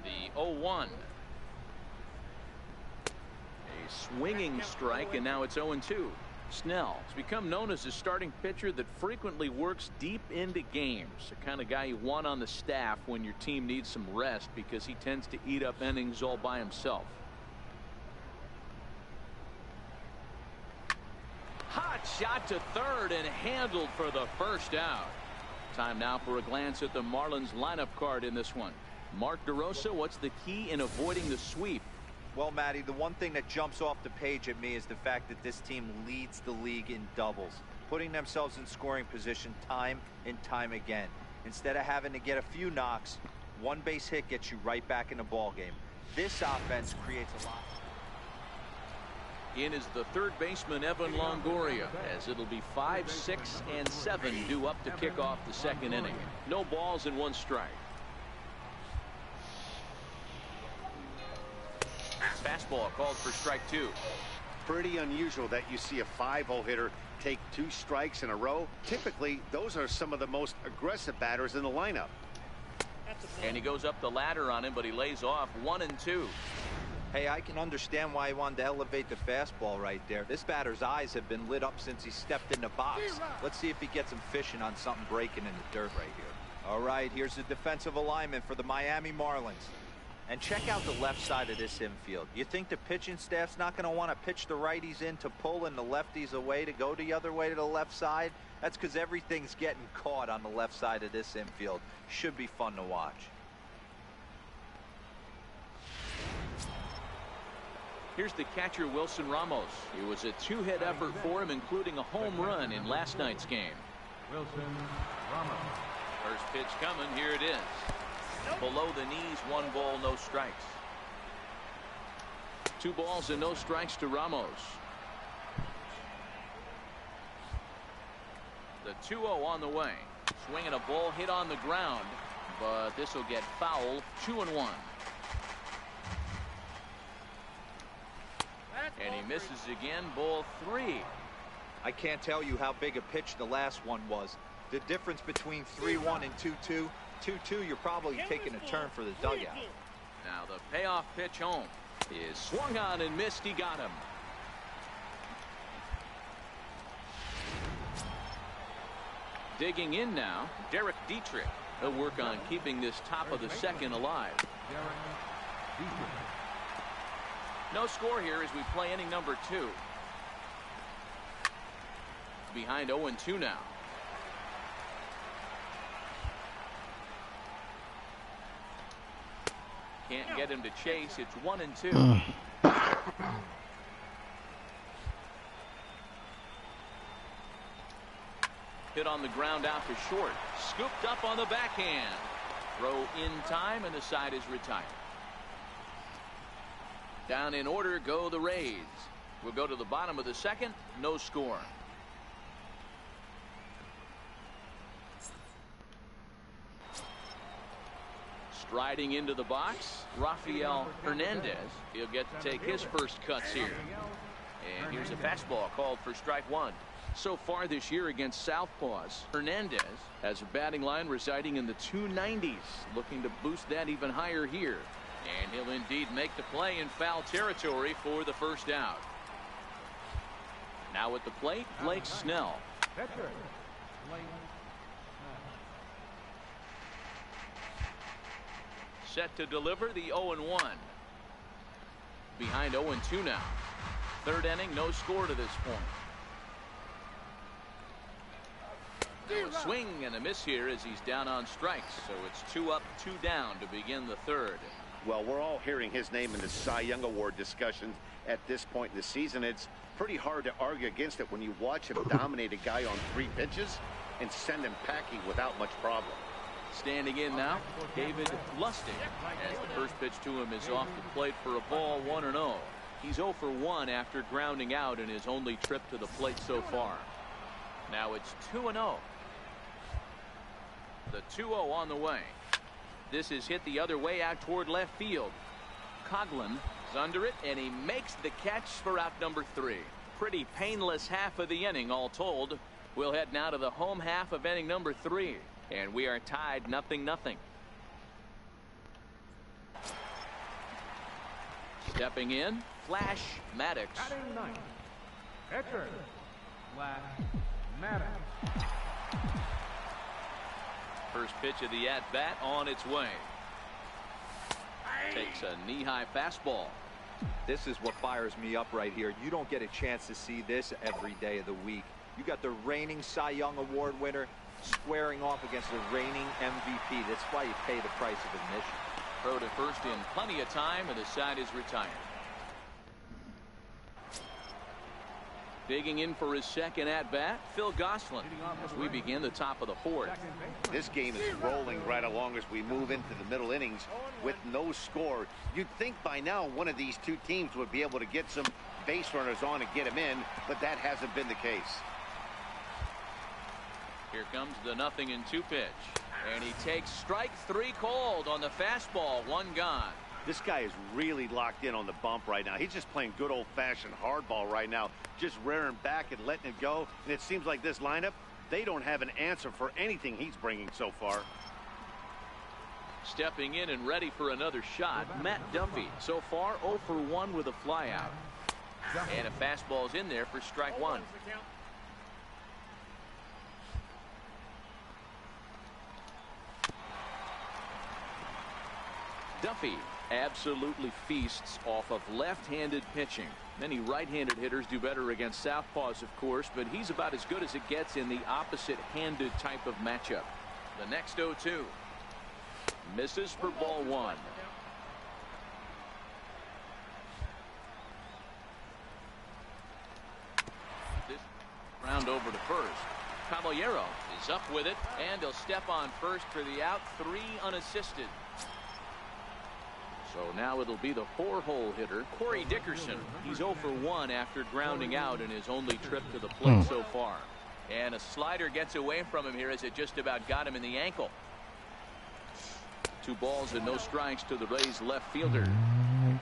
the 0-1. A swinging strike, and now it's 0-2. Snell has become known as a starting pitcher that frequently works deep into games. The kind of guy you want on the staff when your team needs some rest because he tends to eat up innings all by himself. Hot shot to third and handled for the first out. Time now for a glance at the Marlins lineup card in this one. Mark DeRosa, what's the key in avoiding the sweep? Well, Matty, the one thing that jumps off the page at me is the fact that this team leads the league in doubles, putting themselves in scoring position time and time again. Instead of having to get a few knocks, 1 base hit gets you right back in the ball game. This offense creates a lot. In is the third baseman, Evan Longoria, as it'll be 5, 6, and 7 due up to kick off the second inning. No balls and 1 strike. Fastball called for strike 2. Pretty unusual that you see a 5-hole hitter take 2 strikes in a row. Typically, those are some of the most aggressive batters in the lineup. And he goes up the ladder on him, but he lays off 1-2. Hey, I can understand why he wanted to elevate the fastball right there. This batter's eyes have been lit up since he stepped in the box. Let's see if he gets him fishing on something breaking in the dirt right here. All right, here's the defensive alignment for the Miami Marlins. And check out the left side of this infield. You think the pitching staff's not going to want to pitch the righties in to pull and the lefties away to go the other way to the left side? That's because everything's getting caught on the left side of this infield. Should be fun to watch. Here's the catcher, Wilson Ramos. It was a 2-hit effort for him, including a home run in last night's game. Wilson Ramos. First pitch coming. Here it is. Below the knees, 1 ball, no strikes. 2 balls and no strikes to Ramos. The 2-0 on the way. Swinging a ball hit on the ground, but this will get foul. 2-1. And he misses again. Ball 3. I can't tell you how big a pitch the last one was. The difference between 3-1 and 2-2. 2-2, you're probably taking a turn for the dugout. Now the payoff pitch home is swung on and missed. He got him. Digging in now, Derek Dietrich. He'll work on keeping this top of the second alive. No score here as we play inning number 2. Behind 0-2 now. Can't get him to chase. It's 1-2. Hit on the ground out to short. Scooped up on the backhand. Throw in time, and the side is retired. Down in order go the Rays. We'll go to the bottom of the second. No score. Striding into the box, Rafael Hernandez. He'll get to take his first cuts here. And here's a fastball called for strike 1. So far this year against Southpaws, Hernandez has a batting line residing in the 290s, looking to boost that even higher here. And he'll indeed make the play in foul territory for the first out. Now at the plate, Blake Snell. Set to deliver the 0-1. Behind 0-2 now. Third inning, no score to this point. A swing and a miss here as he's down on strikes. So it's 2 up, 2 down to begin the third. Well, we're all hearing his name in the Cy Young Award discussions at this point in the season. It's pretty hard to argue against it when you watch him dominate a guy on 3 pitches and send him packing without much problem. Standing in now, David Lustig, as the first pitch to him is off the plate for a ball, 1-0. He's 0 for 1 after grounding out in his only trip to the plate so far. Now it's 2-0. The 2-0 on the way. This is hit the other way out toward left field. Coughlin is under it, and he makes the catch for out number 3. Pretty painless half of the inning, all told. We'll head now to the home half of inning number 3, and we are tied 0-0. Stepping in, Flash Maddox. Batting ninth, pitcher, Flash Maddox. First pitch of the at-bat on its way. Takes a knee-high fastball. This is what fires me up right here. You don't get a chance to see this every day of the week. You got the reigning Cy Young Award winner squaring off against the reigning MVP. That's why you pay the price of admission. Throw to first in plenty of time, and the side is retired. Digging in for his second at-bat, Phil Gosselin, as we begin the top of the 4th. This game is rolling right along as we move into the middle innings with no score. You'd think by now one of these 2 teams would be able to get some base runners on and get them in, but that hasn't been the case. Here comes the 0-2 pitch. And he takes strike 3 called on the fastball. 1 gone. This guy is really locked in on the bump right now. He's just playing good old-fashioned hardball right now, just rearing back and letting it go. And it seems like this lineup, they don't have an answer for anything he's bringing so far. Stepping in and ready for another shot, Matt Duffy. So far 0 for 1 with a flyout. And a fastball's in there for strike 1. Duffy absolutely feasts off of left-handed pitching. Many right-handed hitters do better against southpaws, of course, but he's about as good as it gets in the opposite-handed type of matchup. The next 0-2. Misses for ball 1. This round over to first. Caballero is up with it, and he'll step on first for the out. 3 unassisted. So now it'll be the 4-hole hitter, Corey Dickerson. He's 0 for 1 after grounding out in his only trip to the plate so far. And a slider gets away from him here as it just about got him in the ankle. 2 balls and no strikes to the Rays left fielder.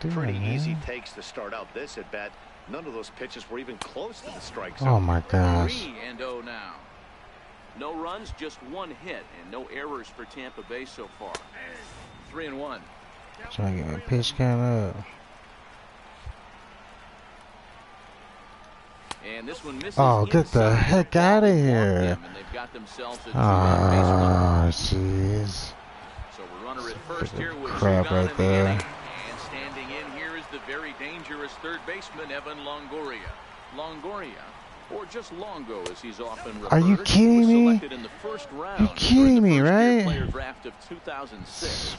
Pretty easy takes to start out this at bat. None of those pitches were even close to the strike zone. Oh my gosh. 3-0 now. No runs, just 1 hit, and no errors for Tampa Bay so far. 3-1. Trying to get my pitch count up. And this one misses. Oh, get the heck out of here. And they've got themselves a Oh, jeez. So we're runner at first here with crap right there. And standing in here is the very dangerous third baseman, Evan Longoria. Longoria, or just Longo as he's often referred. Are you kidding me? In the first round You're kidding me, right? Player draft of 2006.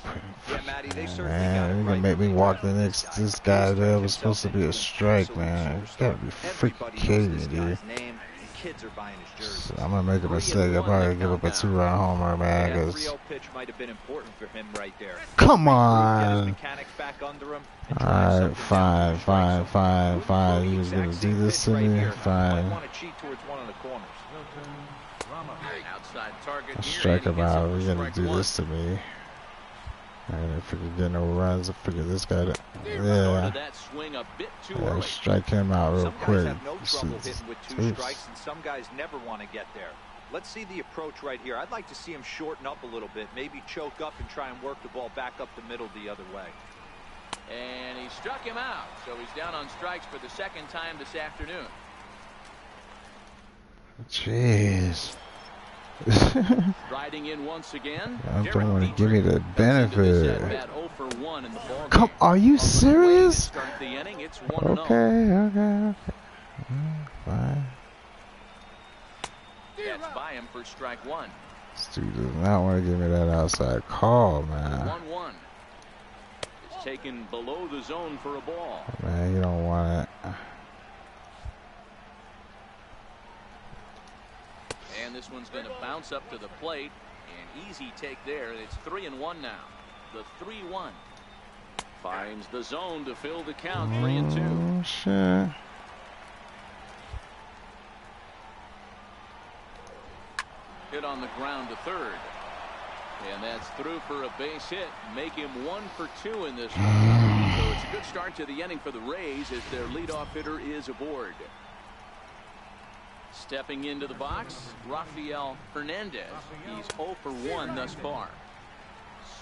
Yeah, Matty, they certainly Man, you're gonna make me walk the next. This guy there was supposed to be a strike, man. You gotta be freaking kidding me, dude. Kids are buying his jersey. So I'm gonna make a mistake. I'll probably give up a 2-run homer, man. That Cause 3-0 pitch might have been important for him right there. come Get his on. mechanics back under him. Alright, fine. You was gonna do this to me? Fine. Want to cheat towards one of the corners. Outside target I'll here, strike and he him gets out. up for You're gonna strike do 1. this to me. And if we can get no runs, I figure this guy to, Started that swing a bit too early. strike him out real Some quick. guys have no trouble hitting with 2 Oops. strikes, and some guys never want to get there. Let's see the approach right here. I'd like to see him shorten up a little bit, maybe choke up and try and work the ball back up the middle the other way. And he struck him out, so he's down on strikes for the 2nd time this afternoon. Jeez. Riding in once again. I don't want to give me the benefit. Come, Come, are you serious? Okay. Fine. That's by him for strike 1. This dude does not want to give me that outside call, man. 1-1. It's taken below the zone for a ball. Man, you don't want it. And this one's going to bounce up to the plate. An easy take there. It's 3-1 now. The 3-1. Finds the zone to fill the count. 3-2. Oh, shit. Hit on the ground to third. And that's through for a base hit. Make him 1 for 2 in this one. So it's a good start to the inning for the Rays as their leadoff hitter is aboard. Stepping into the box, Rafael Hernandez. He's 0 for 1 thus far.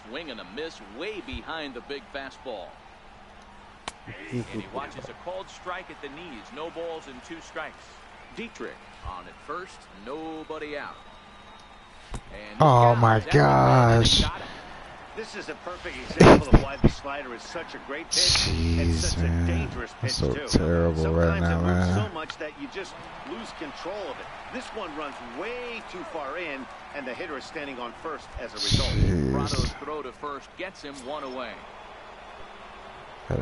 Swing and a miss way behind the big fastball. And he watches a called strike at the knees. No balls and 2 strikes. Dietrich on at first. Nobody out. And oh my gosh. This is a perfect example of why the slider is such a great pitch and such a dangerous pitch so too. terrible right now, Sometimes it man. moves so much that you just lose control of it. This one runs way too far in, and the hitter is standing on first as a result. Prado's throw to first gets him 1 away. I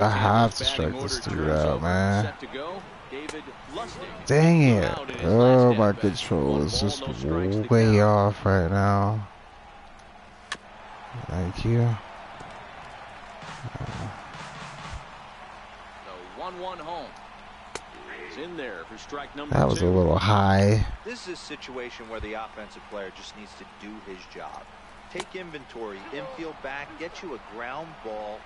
have to strike this dude out, man. Set to go. David Lustig. Dang it. Oh, my control is just way off right now. Thank you. The 1-1 home. He's in there for strike number 2. That was a little high. This is a situation where the offensive player just needs to do his job. Take inventory, infield back, get you a ground ball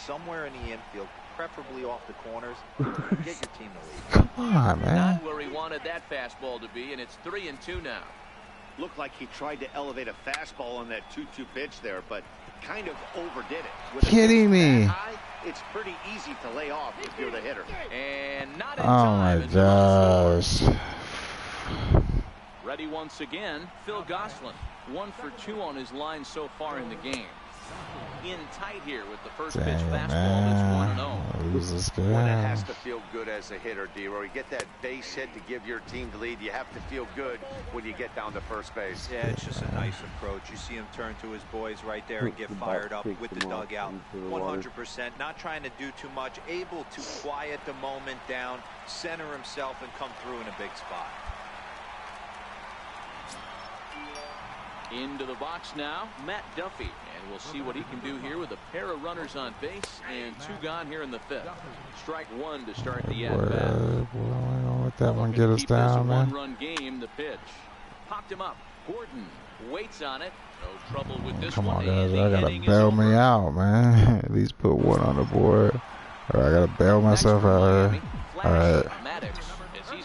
somewhere in the infield, preferably off the corners. Get your team to lead. Come on, man. Not where he wanted that fastball to be, and it's 3-2 now. Looked like he tried to elevate a fastball on that 2-2 pitch there, but kind of overdid it. With Kidding me. high, it's pretty easy to lay off if you're the hitter. And not in Oh time. my gosh. Ready once again, Phil Gosselin. 1 for 2 on his line so far in the game. In tight here with the first pitch fastball. Man. That's 1-0. Lose this Well, it has guy. to feel good as a hitter, D-Roy. You get that base hit to give your team the lead. You have to feel good when you get down to first base. Yeah, it's just a nice approach. You see him turn to his boys right there and get fired up with the dugout. 100%, not trying to do too much, able to quiet the moment down, center himself, and come through in a big spot. Into the box now, Matt Duffy. And And we'll see what he can do here with a pair of runners on base and 2 gone here in the 5th. Strike 1 to start the at-bat. Well, let that one get us down, man. One-run game, the pitch. Popped him up. Gordon waits on it. No trouble with this Come one. on, guys. I gotta bail me out, man. At least put 1 on the board. Or I gotta bail myself out here. Alright.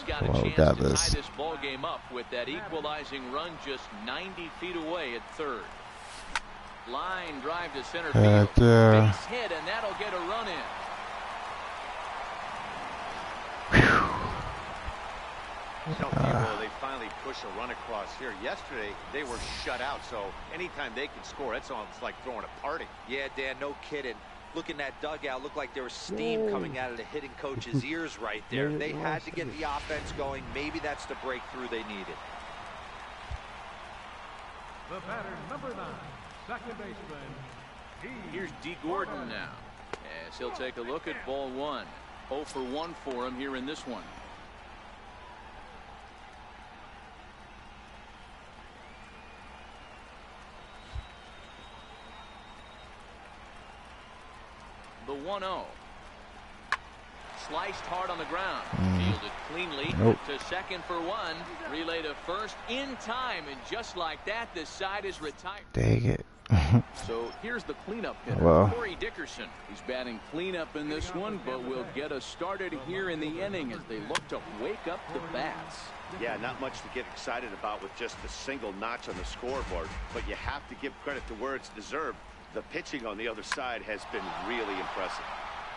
Come on, we got this. Tie this ball game up with that equalizing run just 90 feet away at 3rd. Line drive to center field. Heck yeah. Base hit, and that'll get a run in. They finally push a run across here. Yesterday, they were shut out, so anytime they can score, that's almost like throwing a party. Yeah, Dan, no kidding. Look in that dugout, looked like there was steam coming out of the hitting coach's ears right there. They had to get the offense going. Maybe that's the breakthrough they needed. The batter, number 9, second baseman. Here's D. Gordon now, as he'll take a look at ball 1. 0 for 1 for him here in this one. The 1-0. Sliced hard on the ground. Fielded cleanly to second for 1. Relay to first in time, and just like that, the side is retired. Dang it. So here's the cleanup hitter, Corey Dickerson. He's batting cleanup in this one, but will get us started here in the inning as they look to wake up the bats. Yeah, not much to get excited about with just a single notch on the scoreboard, but you have to give credit to where it's deserved. The pitching on the other side has been really impressive.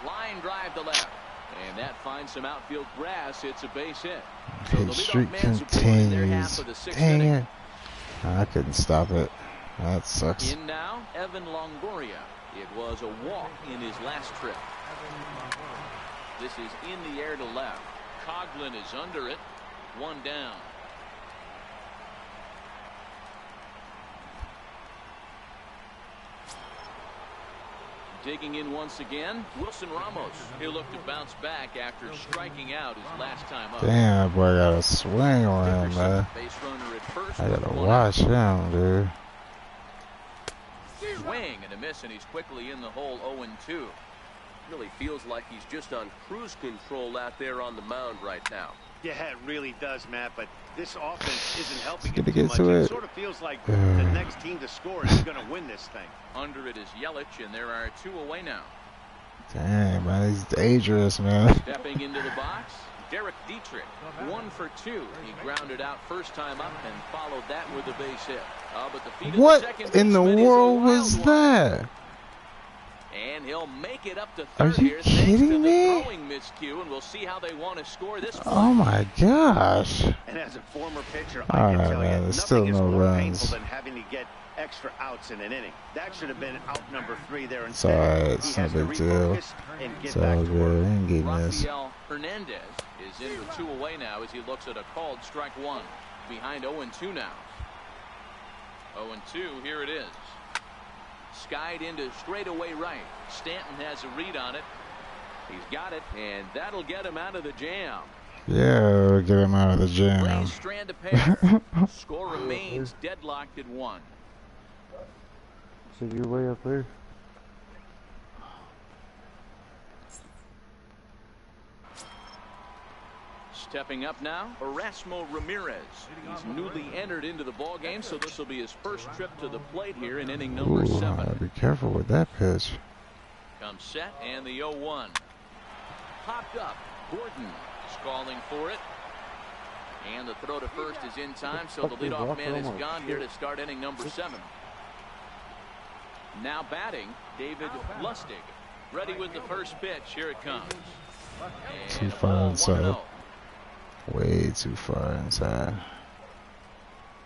Line drive to left, and that finds some outfield grass. It's a base hit. So the streak continues. Dang it. I couldn't stop it. That sucks. In now, Evan Longoria. It was a walk in his last trip. This is in the air to left. Coughlin is under it. 1 down. Digging in once again, Wilson Ramos. He'll look to bounce back after striking out his last time up. Damn, boy, I got a swing on him, man. I gotta watch him, dude. Swing and a miss, and he's quickly in the hole. 0-2. Really feels like he's just on cruise control out there on the mound right now. Yeah, it really does, Matt, but this offense isn't helping him too much. It sort of feels like the next team to score is going to win this thing. Under it is Yelich, and there are 2 away now. Damn, man, he's dangerous, man. Stepping into the box, Derek Dietrich. 1 for 2. He grounded out first time up and followed that with a base hit. But the feet what in the world was that? And he'll make it up to Are third you here. kidding me? Throwing miscue, and we'll see how they want to score this one. Oh my gosh. And as a former pitcher, All I can right, tell man, you, there's still nothing is no more runs. painful than having to get extra outs in an inning. That should have been out number 3 there It's alright, it's no big deal. It's all good. I ain't getting this. Rafael Hernandez is in with 2 away now as he looks at a called strike 1. Behind 0-2 now. 0-2, here it is. Skied into straightaway right. Stanton has a read on it. He's got it, and that'll get him out of the jam. Yeah, get him out of the jam. Rays strand a pair. Score remains deadlocked at 1. So you're way up there. Stepping up now, Erasmo Ramirez. He's newly entered into the ball game, so this will be his first trip to the plate here in inning number 7. Be careful with that pitch. Comes set, and the 0-1. Popped up. Gordon is calling for it. And the throw to first is in time, so the leadoff man is gone here to start inning number 7. Now batting, David Lustig. Ready with the first pitch. Here it comes. Too far inside. Way too far inside.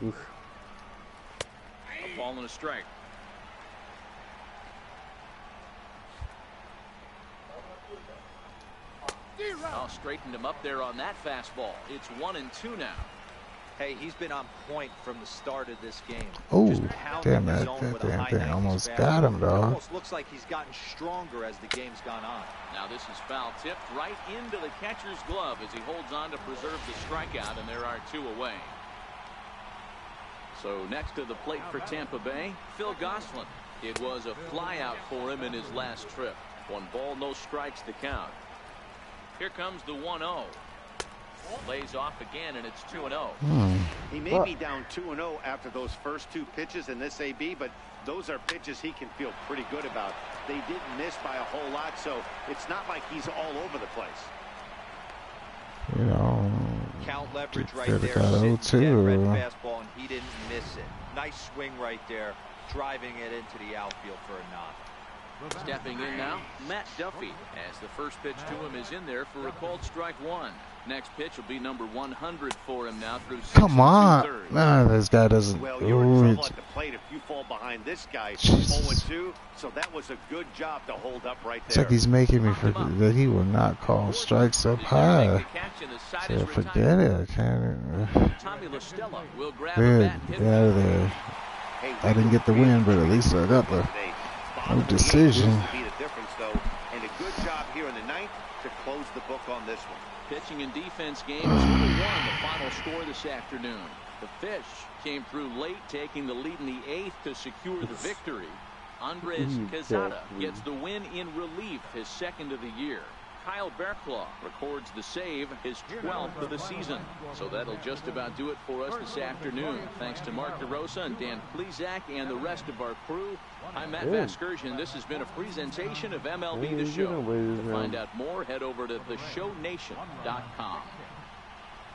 Oof. A ball and a strike. Oh, straightened him up there on that fastball. It's 1-2 now. Hey, he's been on point from the start of this game. Oh, damn, that damn thing almost got him, dog. Almost looks like he's gotten stronger as the game's gone on. Now this is foul tipped right into the catcher's glove as he holds on to preserve the strikeout, and there are 2 away. So next to the plate for Tampa Bay, Phil Gosselin. It was a flyout for him in his last trip. 1 ball, no strikes to count. Here comes the 1-0. Lays off again, and it's 2-0. He may be down 2-0 after those first 2 pitches in this AB, but those are pitches he can feel pretty good about. They didn't miss by a whole lot, so it's not like he's all over the place. You know, count leverage right there, sitting dead red fastball, and he didn't miss it. Nice swing right there, driving it into the outfield for a knock. Stepping in now, Matt Duffy, as the first pitch to him is in there for a called strike 1. Next pitch will be number 100 for him now through 6 Come on. 2/3. No, this guy doesn't. Well, you're in trouble at the plate if you fall behind this guy 0-2, so that was a good job to hold up right there. It's like he's making me forget that he will not call strikes up high. So forget it. I can't. Tommy LaStella will grab Good. Get out of there. I didn't get the win, but at least I got the decision. Be the difference, though, and a good job here in the 9th to close the book on this one. Pitching and defense game 2-1, the final score this afternoon. The Fish came through late, taking the lead in the 8th to secure the victory. Andres Quezada gets the win in relief, his 2nd of the year. Kyle Bearclaw records the save, his 12th of the season. So that'll just about do it for us this afternoon. Thanks to Mark DeRosa and Dan Plezak and the rest of our crew. I'm Matt Vasgersian. This has been a presentation of MLB The Show. To find out more, head over to theshownation.com.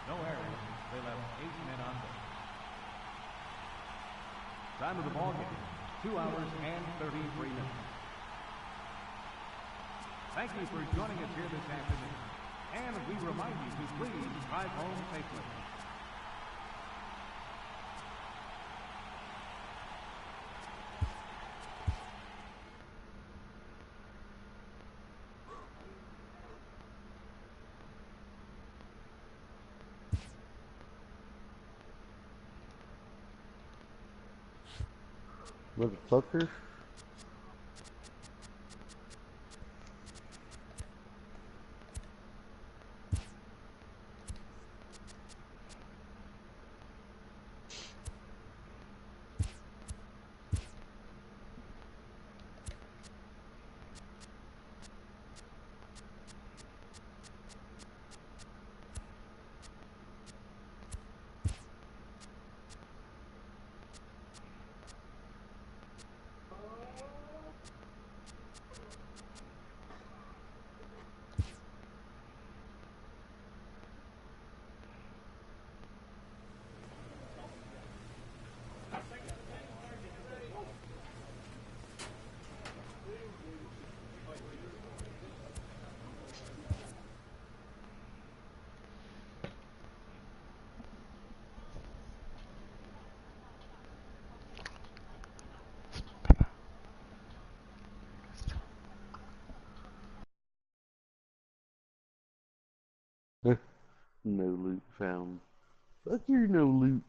No errors. They left 8 men on base. Time of the ball game, 2 hours and 33 minutes. Thank you for joining us here this afternoon. And we remind you to please drive home safely. Motherfucker. No loot found. Fuck your no loot.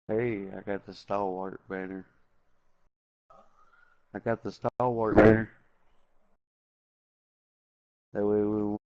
Hey, I got the stalwart banner. I got the stalwart banner. That way we